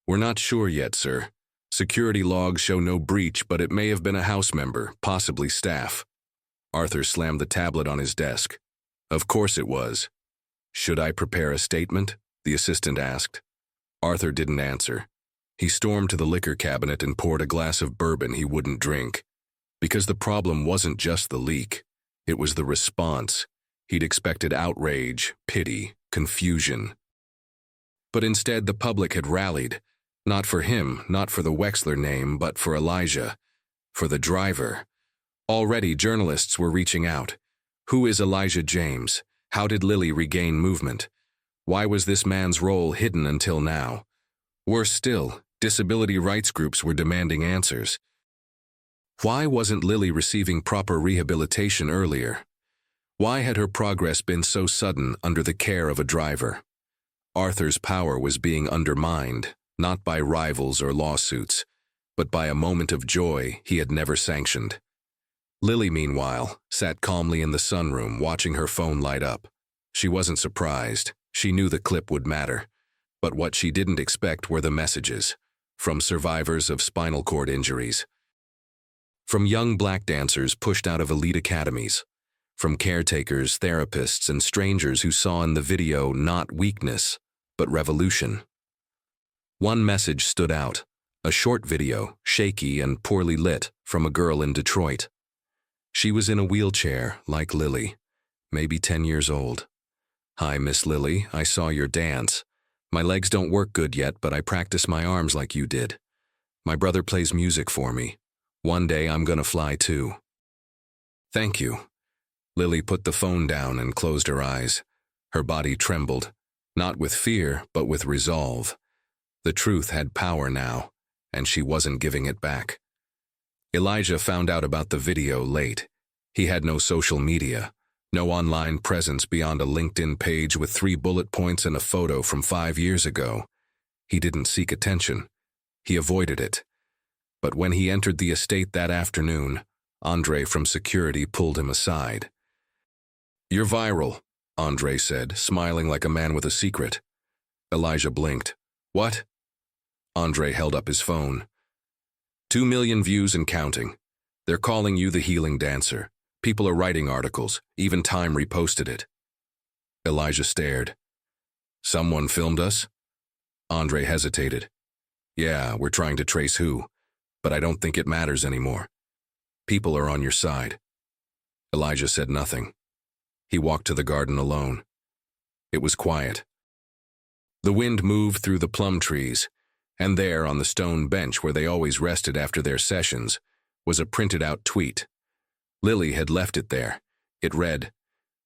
"We're not sure yet, sir. Security logs show no breach, but it may have been a house member, possibly staff." Arthur slammed the tablet on his desk. "Of course it was." "Should I prepare a statement?" the assistant asked. Arthur didn't answer. He stormed to the liquor cabinet and poured a glass of bourbon he wouldn't drink. Because the problem wasn't just the leak. It was the response. He'd expected outrage, pity, confusion. But instead the public had rallied. Not for him, not for the Wexler name, but for Elijah. For the driver. Already journalists were reaching out. Who is Elijah James? How did Lily regain movement? Why was this man's role hidden until now? Worse still, disability rights groups were demanding answers. Why wasn't Lily receiving proper rehabilitation earlier? Why had her progress been so sudden under the care of a driver? Arthur's power was being undermined, not by rivals or lawsuits, but by a moment of joy he had never sanctioned. Lily, meanwhile, sat calmly in the sunroom watching her phone light up. She wasn't surprised. She knew the clip would matter. But what she didn't expect were the messages, from survivors of spinal cord injuries, from young black dancers pushed out of elite academies, from caretakers, therapists, and strangers who saw in the video not weakness, but revolution. One message stood out, a short video, shaky and poorly lit, from a girl in Detroit. She was in a wheelchair, like Lily, maybe 10 years old. "Hi, Miss Lily, I saw your dance. My legs don't work good yet, but I practice my arms like you did. My brother plays music for me. One day I'm gonna fly too." "Thank you." Lily put the phone down and closed her eyes. Her body trembled, not with fear, but with resolve. The truth had power now, and she wasn't giving it back. Elijah found out about the video late. He had no social media, no online presence beyond a LinkedIn page with 3 bullet points and a photo from 5 years ago. He didn't seek attention. He avoided it. But when he entered the estate that afternoon, Andre from security pulled him aside. "You're viral," Andre said, smiling like a man with a secret. Elijah blinked. "What?" Andre held up his phone. 2 million views and counting. They're calling you the healing dancer. People are writing articles. Even Time reposted it." Elijah stared. "Someone filmed us?" Andre hesitated. "Yeah, we're trying to trace who, but I don't think it matters anymore. People are on your side." Elijah said nothing. He walked to the garden alone. It was quiet. The wind moved through the plum trees, and there, on the stone bench where they always rested after their sessions, was a printed-out tweet. Lily had left it there. It read,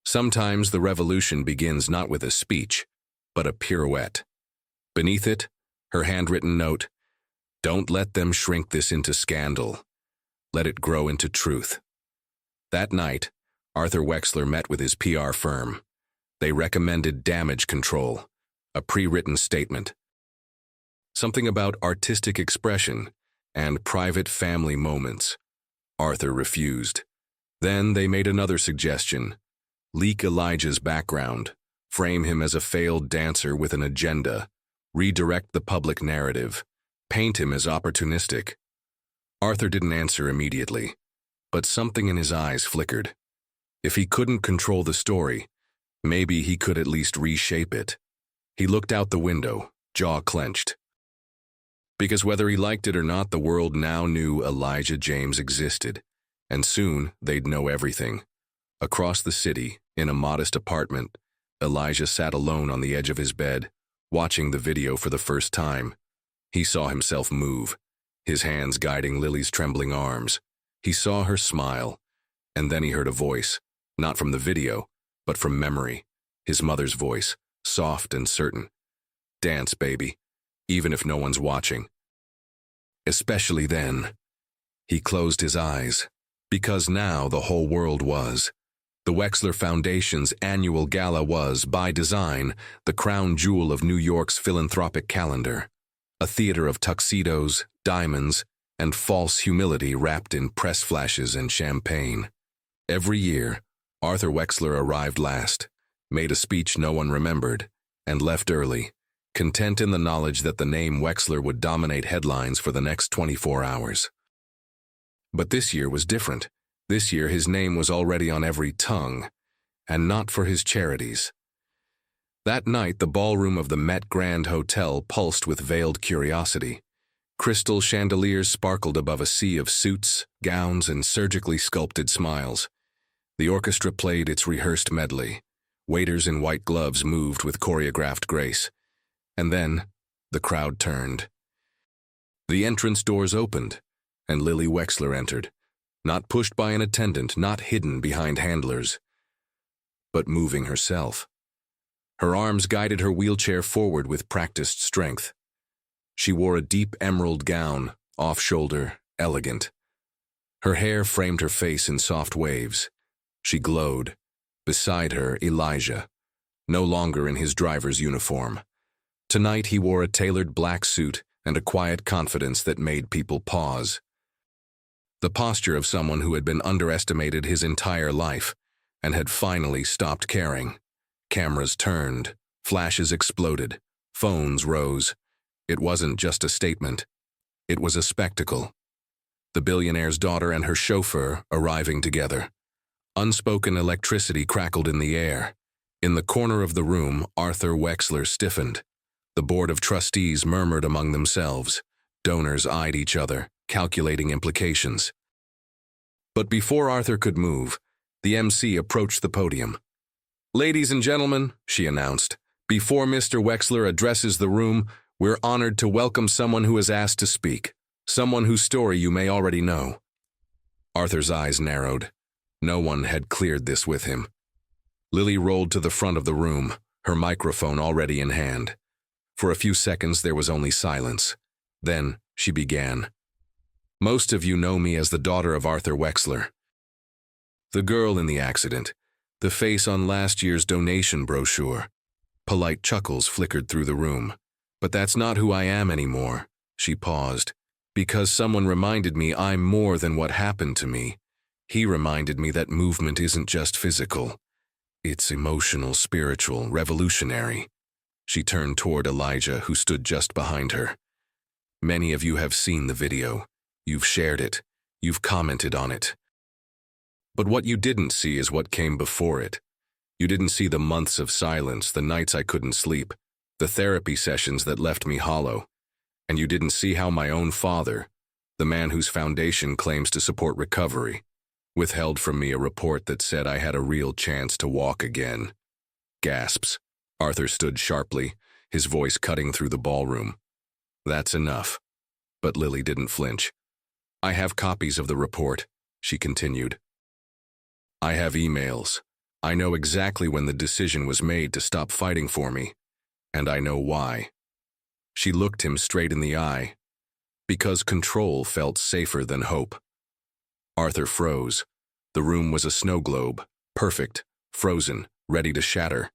"Sometimes the revolution begins not with a speech, but a pirouette." Beneath it, her handwritten note, "Don't let them shrink this into scandal. Let it grow into truth." That night, Arthur Wexler met with his PR firm. They recommended damage control, a pre-written statement. Something about artistic expression and private family moments. Arthur refused. Then they made another suggestion. Leak Elijah's background, frame him as a failed dancer with an agenda, redirect the public narrative, paint him as opportunistic. Arthur didn't answer immediately, but something in his eyes flickered. If he couldn't control the story, maybe he could at least reshape it. He looked out the window, jaw clenched. Because whether he liked it or not, the world now knew Elijah James existed, and soon they'd know everything. Across the city, in a modest apartment, Elijah sat alone on the edge of his bed, watching the video for the first time. He saw himself move. his hands guiding Lily's trembling arms. He saw her smile, and then he heard a voice, not from the video, but from memory, his mother's voice, soft and certain. "Dance, baby, even if no one's watching." Especially then. He closed his eyes, because now the whole world was. The Wexler Foundation's annual gala was, by design, the crown jewel of New York's philanthropic calendar. A theater of tuxedos, diamonds, and false humility wrapped in press flashes and champagne. Every year, Arthur Wexler arrived last, made a speech no one remembered, and left early, content in the knowledge that the name Wexler would dominate headlines for the next 24 hours. But this year was different. This year his name was already on every tongue, and not for his charities. That night the ballroom of the Met Grand Hotel pulsed with veiled curiosity. Crystal chandeliers sparkled above a sea of suits, gowns, and surgically sculpted smiles. The orchestra played its rehearsed medley. Waiters in white gloves moved with choreographed grace. And then, the crowd turned. The entrance doors opened, and Lily Wexler entered, not pushed by an attendant, not hidden behind handlers, but moving herself. Her arms guided her wheelchair forward with practiced strength. She wore a deep emerald gown, off-shoulder, elegant. Her hair framed her face in soft waves. She glowed. Beside her, Elijah, no longer in his driver's uniform. Tonight he wore a tailored black suit and a quiet confidence that made people pause. The posture of someone who had been underestimated his entire life and had finally stopped caring. Cameras turned, flashes exploded, phones rose. It wasn't just a statement. It was a spectacle. The billionaire's daughter and her chauffeur arriving together. Unspoken electricity crackled in the air. In the corner of the room, Arthur Wexler stiffened. The board of trustees murmured among themselves. Donors eyed each other, calculating implications. But before Arthur could move, the MC approached the podium. "Ladies and gentlemen," she announced, "before Mr. Wexler addresses the room, we're honored to welcome someone who has asked to speak, someone whose story you may already know." Arthur's eyes narrowed. No one had cleared this with him. Lily rolled to the front of the room, her microphone already in hand. For a few seconds there was only silence. Then she began. "Most of you know me as the daughter of Arthur Wexler. The girl in the accident, the face on last year's donation brochure." Polite chuckles flickered through the room. "But that's not who I am anymore." She paused. "Because someone reminded me I'm more than what happened to me. He reminded me that movement isn't just physical. It's emotional, spiritual, revolutionary." She turned toward Elijah, who stood just behind her. "Many of you have seen the video. You've shared it. You've commented on it. But what you didn't see is what came before it. You didn't see the months of silence, the nights I couldn't sleep, the therapy sessions that left me hollow. And you didn't see how my own father, the man whose foundation claims to support recovery, withheld from me a report that said I had a real chance to walk again." Gasps. Arthur stood sharply, his voice cutting through the ballroom. "That's enough." But Lily didn't flinch. "I have copies of the report," she continued. "I have emails. I know exactly when the decision was made to stop fighting for me, and I know why." She looked him straight in the eye. Because control felt safer than hope. Arthur froze. The room was a snow globe, perfect, frozen, ready to shatter.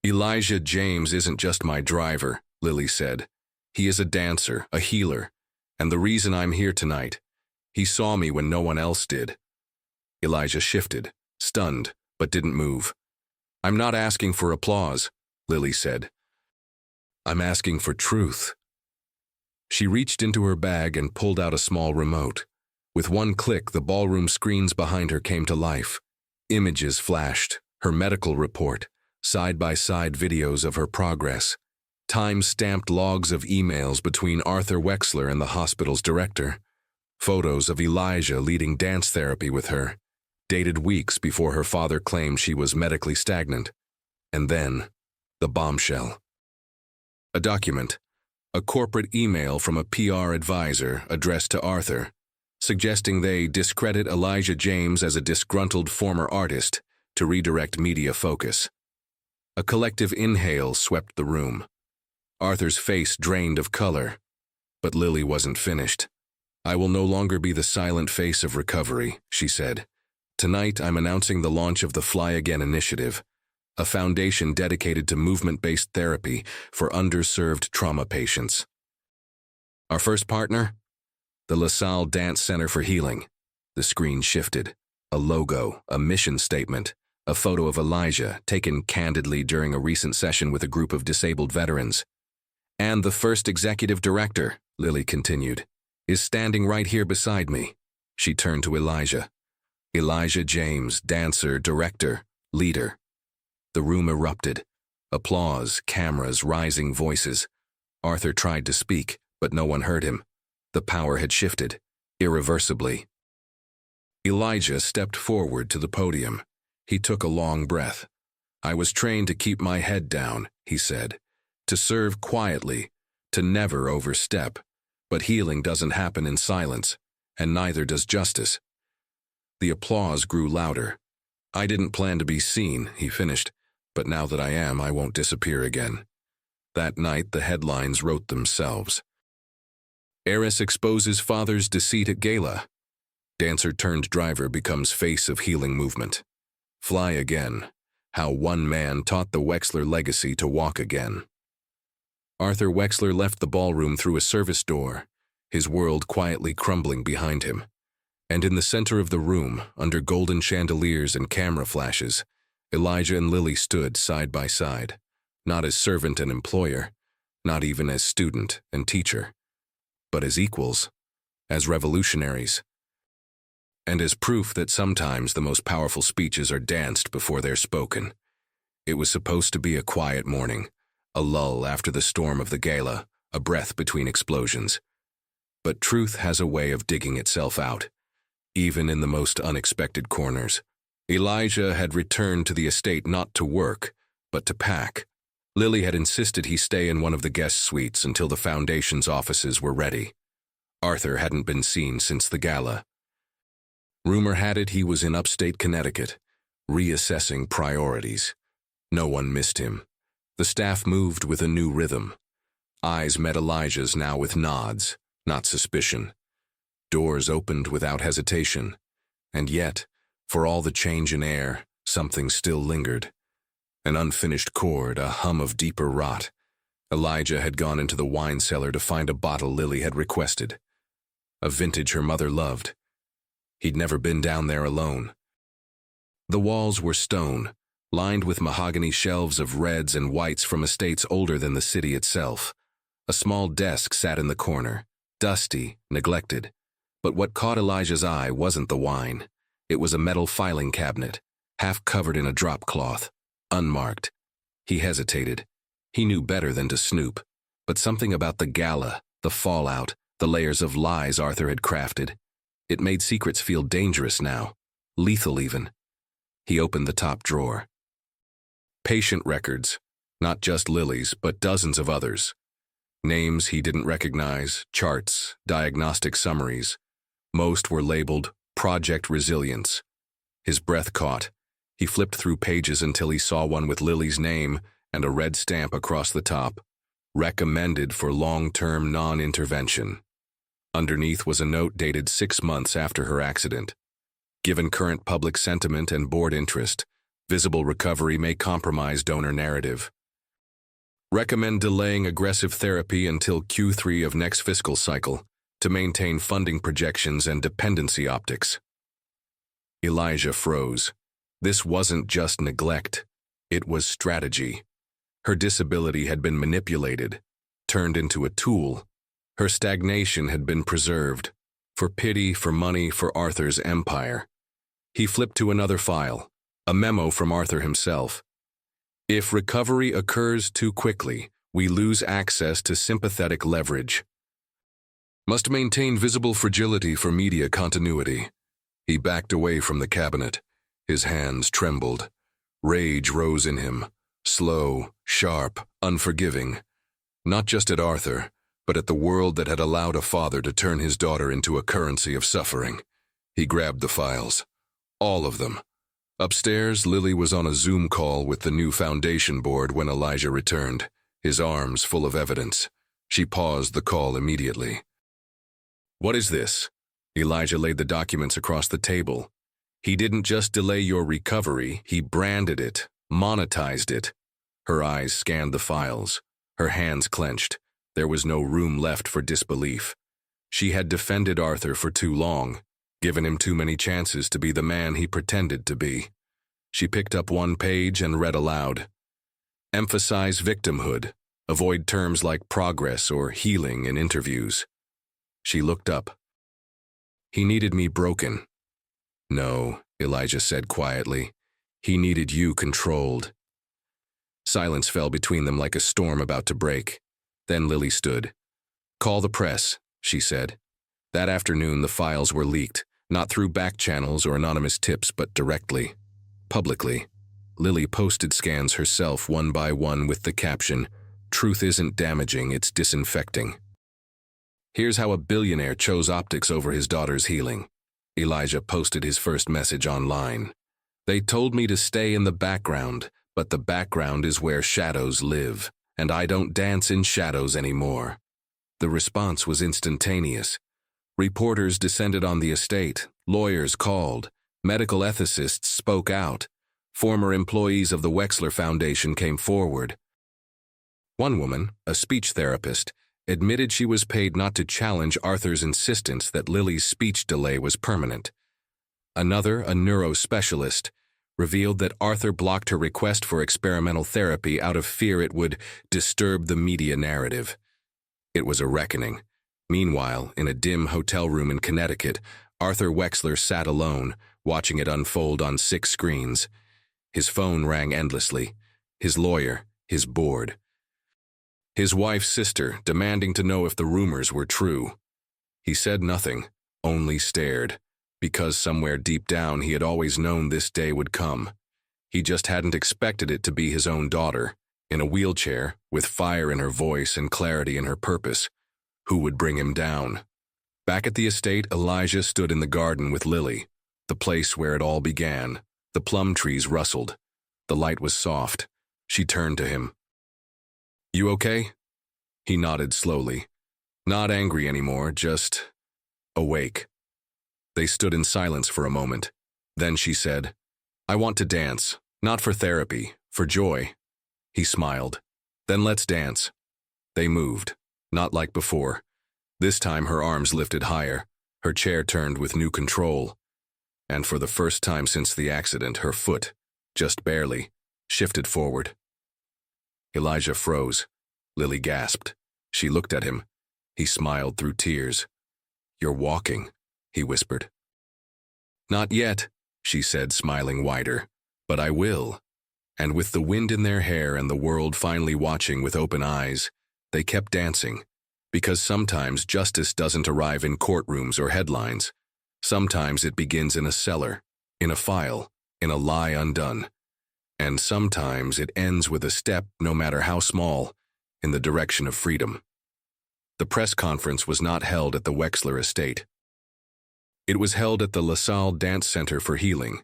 "Elijah James isn't just my driver," Lily said. "He is a dancer, a healer, and the reason I'm here tonight. He saw me when no one else did." Elijah shifted, stunned, but didn't move. "I'm not asking for applause," Lily said. "I'm asking for truth." She reached into her bag and pulled out a small remote. With one click, the ballroom screens behind her came to life. Images flashed, her medical report, side-by-side videos of her progress, time-stamped logs of emails between Arthur Wexler and the hospital's director, photos of Elijah leading dance therapy with her, dated weeks before her father claimed she was medically stagnant. And then, the bombshell. A document, A corporate email from a PR advisor addressed to Arthur, suggesting they discredit Elijah James as a disgruntled former artist to redirect media focus. A collective inhale swept the room. Arthur's face drained of color, but Lily wasn't finished. "I will no longer be the silent face of recovery," she said. "Tonight I'm announcing the launch of the Fly Again initiative, a foundation dedicated to movement-based therapy for underserved trauma patients. Our first partner? The LaSalle Dance Center for Healing." The screen shifted. A logo, a mission statement, a photo of Elijah taken candidly during a recent session with a group of disabled veterans. "And the first executive director," Lily continued, "is standing right here beside me." She turned to Elijah. Elijah James, dancer, director, leader. The room erupted. Applause, cameras, rising voices. Arthur tried to speak, but no one heard him. The power had shifted, irreversibly. Elijah stepped forward to the podium. He took a long breath. "I was trained to keep my head down," he said, "to serve quietly, to never overstep. But healing doesn't happen in silence, and neither does justice." The applause grew louder. "I didn't plan to be seen," he finished, "but now that I am, I won't disappear again." That night, the headlines wrote themselves. Heiress exposes father's deceit at gala. Dancer-turned-driver becomes face of healing movement. Fly Again, how one man taught the Wexler legacy to walk again. Arthur Wexler left the ballroom through a service door, his world quietly crumbling behind him. And in the center of the room, under golden chandeliers and camera flashes, Elijah and Lily stood side by side, not as servant and employer, not even as student and teacher, but as equals, as revolutionaries, and as proof that sometimes the most powerful speeches are danced before they're spoken. It was supposed to be a quiet morning, a lull after the storm of the gala, a breath between explosions. But truth has a way of digging itself out, even in the most unexpected corners. Elijah had returned to the estate not to work, but to pack. Lily had insisted he stay in one of the guest suites until the foundation's offices were ready. Arthur hadn't been seen since the gala. Rumor had it he was in upstate Connecticut, reassessing priorities. No one missed him. The staff moved with a new rhythm. Eyes met Elijah's now with nods, not suspicion. Doors opened without hesitation. And yet, for all the change in air, something still lingered. An unfinished chord, a hum of deeper rot. Elijah had gone into the wine cellar to find a bottle Lily had requested. A vintage her mother loved. He'd never been down there alone. The walls were stone, lined with mahogany shelves of reds and whites from estates older than the city itself. A small desk sat in the corner, dusty, neglected. But what caught Elijah's eye wasn't the wine. It was a metal filing cabinet, half covered in a drop cloth, unmarked. He hesitated. He knew better than to snoop. But something about the gala, the fallout, the layers of lies Arthur had crafted, it made secrets feel dangerous now, lethal even. He opened the top drawer. Patient records, not just Lily's, but dozens of others. Names he didn't recognize, charts, diagnostic summaries. Most were labeled Project Resilience. His breath caught. He flipped through pages until he saw one with Lily's name and a red stamp across the top. Recommended for long-term non-intervention. Underneath was a note dated 6 months after her accident. Given current public sentiment and board interest, visible recovery may compromise donor narrative. Recommend delaying aggressive therapy until Q3 of next fiscal cycle to maintain funding projections and dependency optics. Elijah froze. This wasn't just neglect. It was strategy. Her disability had been manipulated, turned into a tool. Her stagnation had been preserved. For pity, for money, for Arthur's empire. He flipped to another file, a memo from Arthur himself. If recovery occurs too quickly, we lose access to sympathetic leverage. Must maintain visible fragility for media continuity. He backed away from the cabinet. His hands trembled. Rage rose in him, slow, sharp, unforgiving. Not just at Arthur, but at the world that had allowed a father to turn his daughter into a currency of suffering. He grabbed the files. All of them. Upstairs, Lily was on a Zoom call with the new foundation board when Elijah returned, his arms full of evidence. She paused the call immediately. "What is this?" Elijah laid the documents across the table. "He didn't just delay your recovery, he branded it, monetized it." Her eyes scanned the files. Her hands clenched. There was no room left for disbelief. She had defended Arthur for too long, given him too many chances to be the man he pretended to be. She picked up one page and read aloud. "Emphasize victimhood. Avoid terms like progress or healing in interviews." She looked up. "He needed me broken." "No," Elijah said quietly. "He needed you controlled." Silence fell between them like a storm about to break. Then Lily stood. "Call the press," she said. That afternoon the files were leaked, not through back channels or anonymous tips, but directly, publicly. Lily posted scans herself one by one with the caption, "Truth isn't damaging, it's disinfecting." "Here's how a billionaire chose optics over his daughter's healing." Elijah posted his first message online. "They told me to stay in the background, but the background is where shadows live, and I don't dance in shadows anymore." The response was instantaneous. Reporters descended on the estate, lawyers called, medical ethicists spoke out, former employees of the Wexler Foundation came forward. One woman, a speech therapist, admitted she was paid not to challenge Arthur's insistence that Lily's speech delay was permanent. Another, a neurospecialist, revealed that Arthur blocked her request for experimental therapy out of fear it would disturb the media narrative. It was a reckoning. Meanwhile, in a dim hotel room in Connecticut, Arthur Wexler sat alone, watching it unfold on 6 screens. His phone rang endlessly. His lawyer, his board. His wife's sister, demanding to know if the rumors were true. He said nothing, only stared, because somewhere deep down he had always known this day would come. He just hadn't expected it to be his own daughter, in a wheelchair, with fire in her voice and clarity in her purpose. Who would bring him down? Back at the estate, Elijah stood in the garden with Lily, the place where it all began. The plum trees rustled. The light was soft. She turned to him. "You okay?" He nodded slowly. Not angry anymore, just awake. They stood in silence for a moment. Then she said, "I want to dance, not for therapy, for joy." He smiled. "Then let's dance." They moved, not like before. This time her arms lifted higher, her chair turned with new control. And for the first time since the accident, her foot, just barely, shifted forward. Elijah froze. Lily gasped. She looked at him. He smiled through tears. "You're walking," he whispered. "Not yet," she said, smiling wider. "But I will." And with the wind in their hair and the world finally watching with open eyes, they kept dancing. Because sometimes justice doesn't arrive in courtrooms or headlines. Sometimes it begins in a cellar, in a file, in a lie undone. And sometimes it ends with a step, no matter how small, in the direction of freedom. The press conference was not held at the Wexler estate. It was held at the LaSalle Dance Center for Healing,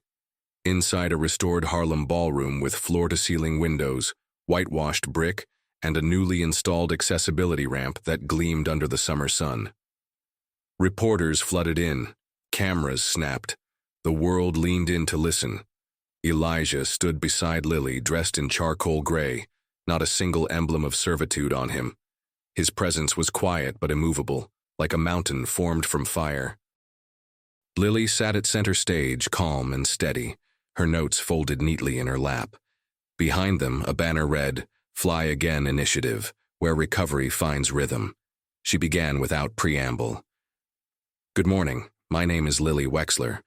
inside a restored Harlem ballroom with floor-to-ceiling windows, whitewashed brick, and a newly installed accessibility ramp that gleamed under the summer sun. Reporters flooded in. Cameras snapped. The world leaned in to listen. Elijah stood beside Lily, dressed in charcoal gray, not a single emblem of servitude on him. His presence was quiet but immovable, like a mountain formed from fire. Lily sat at center stage, calm and steady, her notes folded neatly in her lap. Behind them, a banner read, "Fly Again Initiative, where recovery finds rhythm." She began without preamble. "Good morning. My name is Lily Wexler,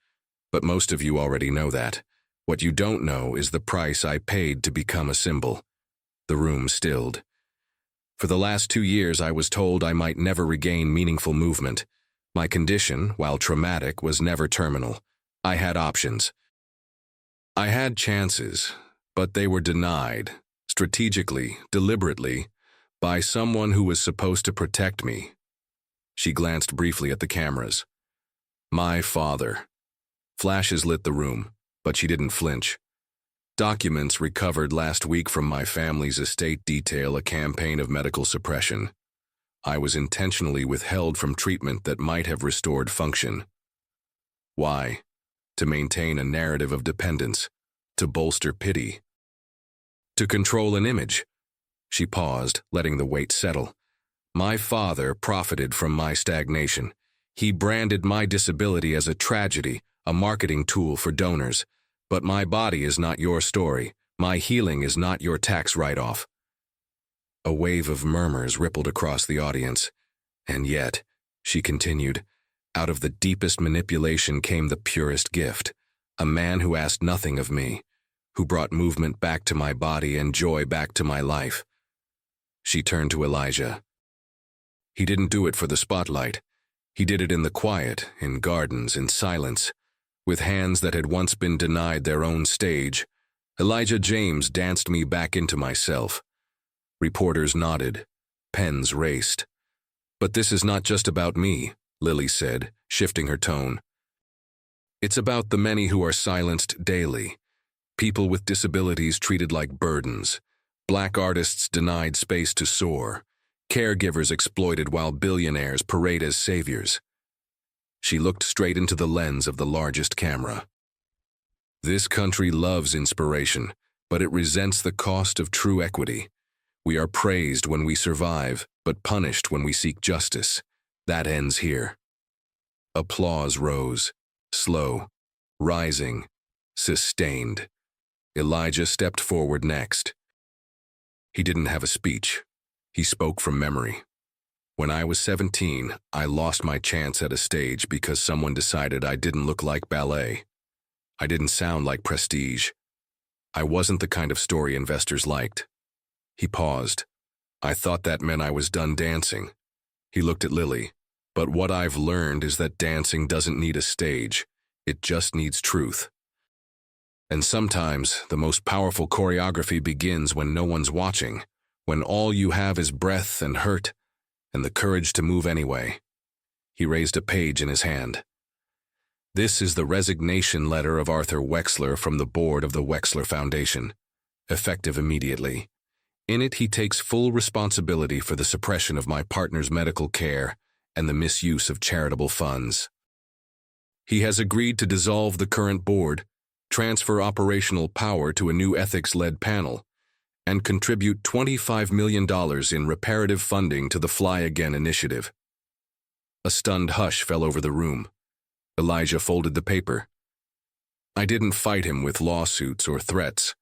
but most of you already know that. What you don't know is the price I paid to become a symbol." The room stilled. "For the last 2 years I was told I might never regain meaningful movement. My condition, while traumatic, was never terminal. I had options. I had chances, but they were denied, strategically, deliberately, By someone who was supposed to protect me. She glanced briefly at the cameras. My father. Flashes lit the room, but she didn't flinch. Documents recovered last week from my family's estate detail a campaign of medical suppression. I was intentionally withheld from treatment that might have restored function. Why? To maintain a narrative of dependence, to bolster pity, to control an image. She paused, letting the weight settle. My father profited from my stagnation. He branded my disability as a tragedy, a marketing tool for donors. But my body is not your story. My healing is not your tax write-off. A wave of murmurs rippled across the audience. And yet, she continued, out of the deepest manipulation came the purest gift. A man who asked nothing of me, who brought movement back to my body and joy back to my life. She turned to Elijah. He didn't do it for the spotlight. He did it in the quiet, in gardens, in silence, with hands that had once been denied their own stage. Elijah James danced me back into myself. Reporters nodded. Pens raced. But this is not just about me, Lily said, shifting her tone. It's about the many who are silenced daily. People with disabilities treated like burdens. Black artists denied space to soar. Caregivers exploited while billionaires parade as saviors. She looked straight into the lens of the largest camera. This country loves inspiration, but it resents the cost of true equity. We are praised when we survive, but punished when we seek justice. That ends here. Applause rose, slow, rising, sustained. Elijah stepped forward next. He didn't have a speech. He spoke from memory. When I was 17, I lost my chance at a stage because someone decided I didn't look like ballet. I didn't sound like Prestige. I wasn't the kind of story investors liked. He paused. I thought that meant I was done dancing. He looked at Lily. But what I've learned is that dancing doesn't need a stage. It just needs truth. And sometimes the most powerful choreography begins when no one's watching, when all you have is breath and hurt, and the courage to move anyway. He raised a page in his hand. This is the resignation letter of Arthur Wexler from the board of the Wexler Foundation, effective immediately. In it, he takes full responsibility for the suppression of my partner's medical care and the misuse of charitable funds. He has agreed to dissolve the current board, transfer operational power to a new ethics-led panel, and contribute $25 million in reparative funding to the Fly Again initiative. A stunned hush fell over the room. Elijah folded the paper. I didn't fight him with lawsuits or threats.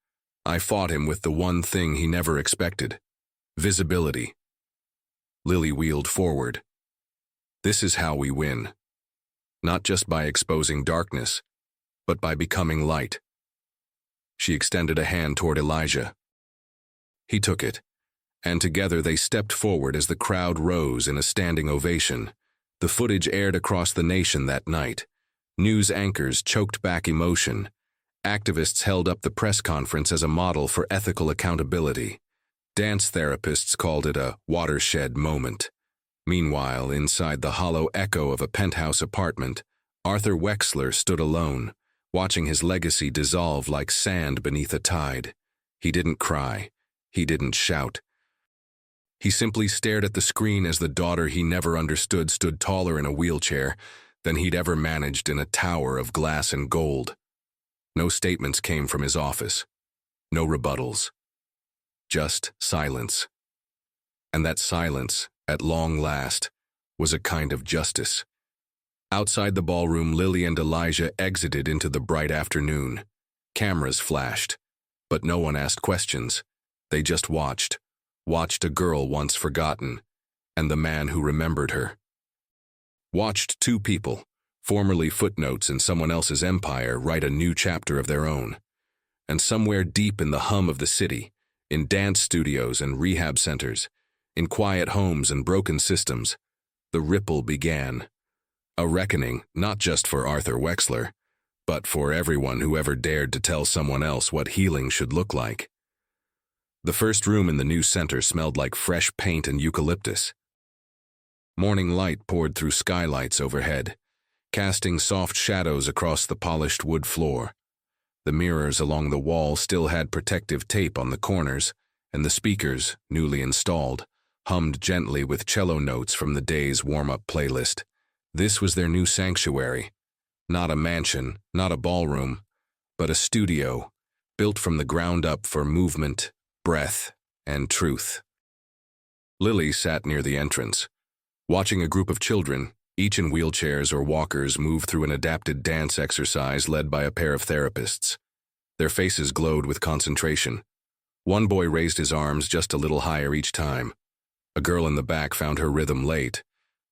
I fought him with the one thing he never expected: visibility. Lily wheeled forward. This is how we win. Not just by exposing darkness, but by becoming light. She extended a hand toward Elijah. He took it, and together they stepped forward as the crowd rose in a standing ovation. The footage aired across the nation that night. News anchors choked back emotion. Activists held up the press conference as a model for ethical accountability. Dance therapists called it a watershed moment. Meanwhile, inside the hollow echo of a penthouse apartment, Arthur Wexler stood alone, watching his legacy dissolve like sand beneath a tide. He didn't cry. He didn't shout. He simply stared at the screen as the daughter he never understood stood taller in a wheelchair than he'd ever managed in a tower of glass and gold. No statements came from his office. No rebuttals. Just silence. And that silence, at long last, was a kind of justice. Outside the ballroom, Lily and Elijah exited into the bright afternoon. Cameras flashed, but no one asked questions. They just watched a girl once forgotten, and the man who remembered her. Watched two people, formerly footnotes in someone else's empire, write a new chapter of their own. And somewhere deep in the hum of the city, in dance studios and rehab centers, in quiet homes and broken systems, the ripple began. A reckoning, not just for Arthur Wexler, but for everyone who ever dared to tell someone else what healing should look like. The first room in the new center smelled like fresh paint and eucalyptus. Morning light poured through skylights overhead, casting soft shadows across the polished wood floor. The mirrors along the wall still had protective tape on the corners, and the speakers, newly installed, hummed gently with cello notes from the day's warm-up playlist. This was their new sanctuary. Not a mansion, not a ballroom, but a studio, built from the ground up for movement, breath, and truth. Lily sat near the entrance, watching a group of children, each in wheelchairs or walkers, move through an adapted dance exercise led by a pair of therapists. Their faces glowed with concentration. One boy raised his arms just a little higher each time. A girl in the back found her rhythm late,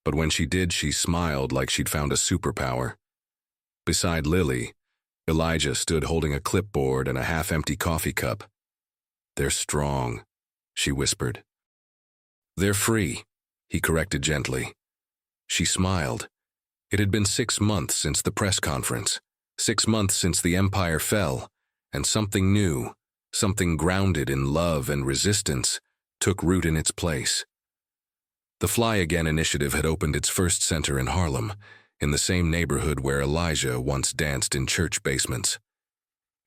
but when she did, she smiled like she'd found a superpower. Beside Lily, Elijah stood holding a clipboard and a half-empty coffee cup. "They're strong," she whispered. "They're free," he corrected gently. She smiled. It had been 6 months since the press conference, 6 months since the empire fell, and something new, something grounded in love and resistance, took root in its place. The Fly Again initiative had opened its first center in Harlem, in the same neighborhood where Elijah once danced in church basements.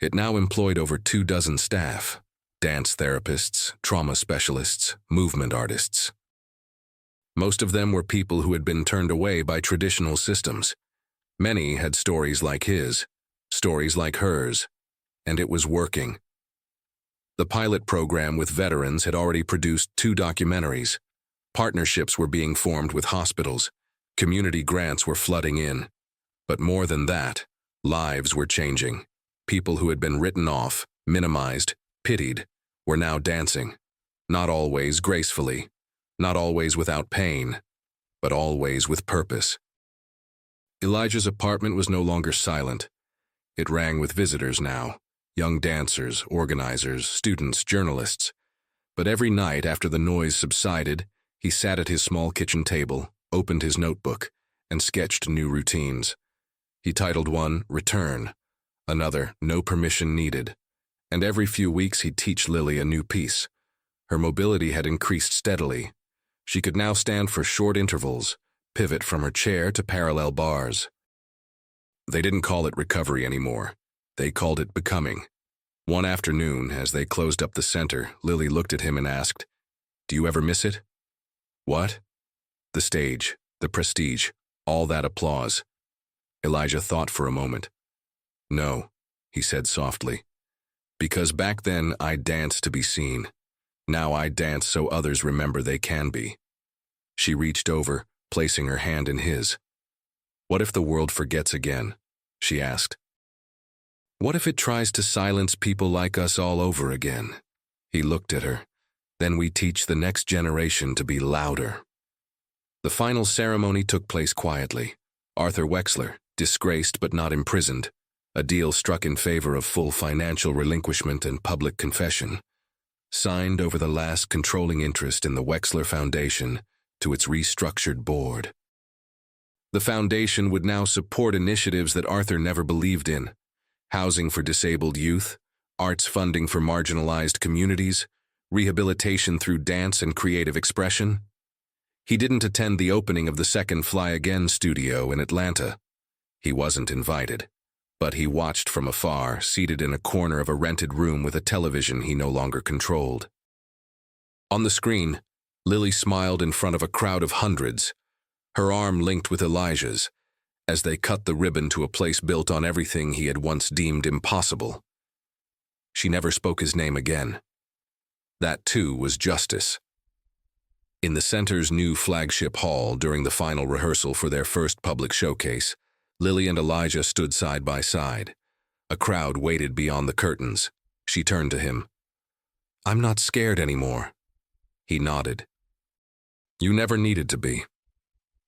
It now employed over 24 staff, dance therapists, trauma specialists, movement artists. Most of them were people who had been turned away by traditional systems. Many had stories like his, stories like hers, and it was working. The pilot program with veterans had already produced 2 documentaries. Partnerships were being formed with hospitals. Community grants were flooding in. But more than that, lives were changing. People who had been written off, minimized, pitied, were now dancing. Not always gracefully, not always without pain, but always with purpose. Elijah's apartment was no longer silent. It rang with visitors now, young dancers, organizers, students, journalists. But every night after the noise subsided, he sat at his small kitchen table, opened his notebook, and sketched new routines. He titled one, "Return," another, "No Permission Needed," and every few weeks he'd teach Lily a new piece. Her mobility had increased steadily. She could now stand for short intervals, pivot from her chair to parallel bars. They didn't call it recovery anymore. They called it becoming. One afternoon, as they closed up the center, Lily looked at him and asked, "Do you ever miss it?" "What?" "The stage, the prestige, all that applause." Elijah thought for a moment. "No," he said softly. "Because back then I danced to be seen. Now I dance so others remember they can be." She reached over, placing her hand in his. "What if the world forgets again?" she asked. "What if it tries to silence people like us all over again?" He looked at her. "Then we teach the next generation to be louder." The final ceremony took place quietly. Arthur Wexler, disgraced but not imprisoned, a deal struck in favor of full financial relinquishment and public confession, signed over the last controlling interest in the Wexler Foundation to its restructured board. The foundation would now support initiatives that Arthur never believed in: housing for disabled youth, arts funding for marginalized communities, rehabilitation through dance and creative expression. He didn't attend the opening of the second Fly Again studio in Atlanta. He wasn't invited, but he watched from afar, seated in a corner of a rented room with a television he no longer controlled. On the screen, Lily smiled in front of a crowd of hundreds, her arm linked with Elijah's, as they cut the ribbon to a place built on everything he had once deemed impossible. She never spoke his name again. That, too, was justice. In the center's new flagship hall during the final rehearsal for their first public showcase, Lily and Elijah stood side by side. A crowd waited beyond the curtains. She turned to him. "I'm not scared anymore." He nodded. "You never needed to be."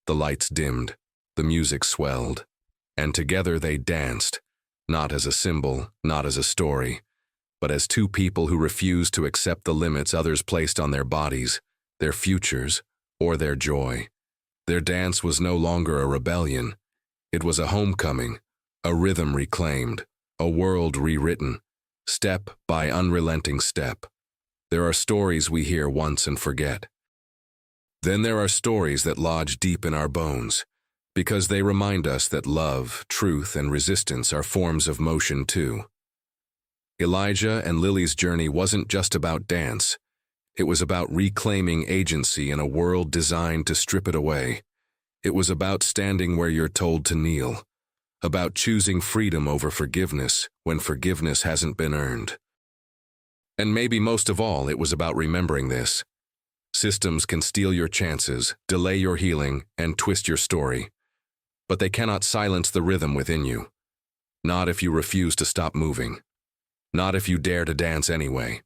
The lights dimmed, the music swelled, and together they danced, not as a symbol, not as a story, but as two people who refused to accept the limits others placed on their bodies, their futures, or their joy. Their dance was no longer a rebellion. It was a homecoming, a rhythm reclaimed, a world rewritten, step by unrelenting step. There are stories we hear once and forget. Then there are stories that lodge deep in our bones, because they remind us that love, truth, and resistance are forms of motion too. Elijah and Lily's journey wasn't just about dance. It was about reclaiming agency in a world designed to strip it away. It was about standing where you're told to kneel, about choosing freedom over forgiveness when forgiveness hasn't been earned. And maybe most of all, it was about remembering this. Systems can steal your chances, delay your healing, and twist your story. But they cannot silence the rhythm within you. Not if you refuse to stop moving. Not if you dare to dance anyway.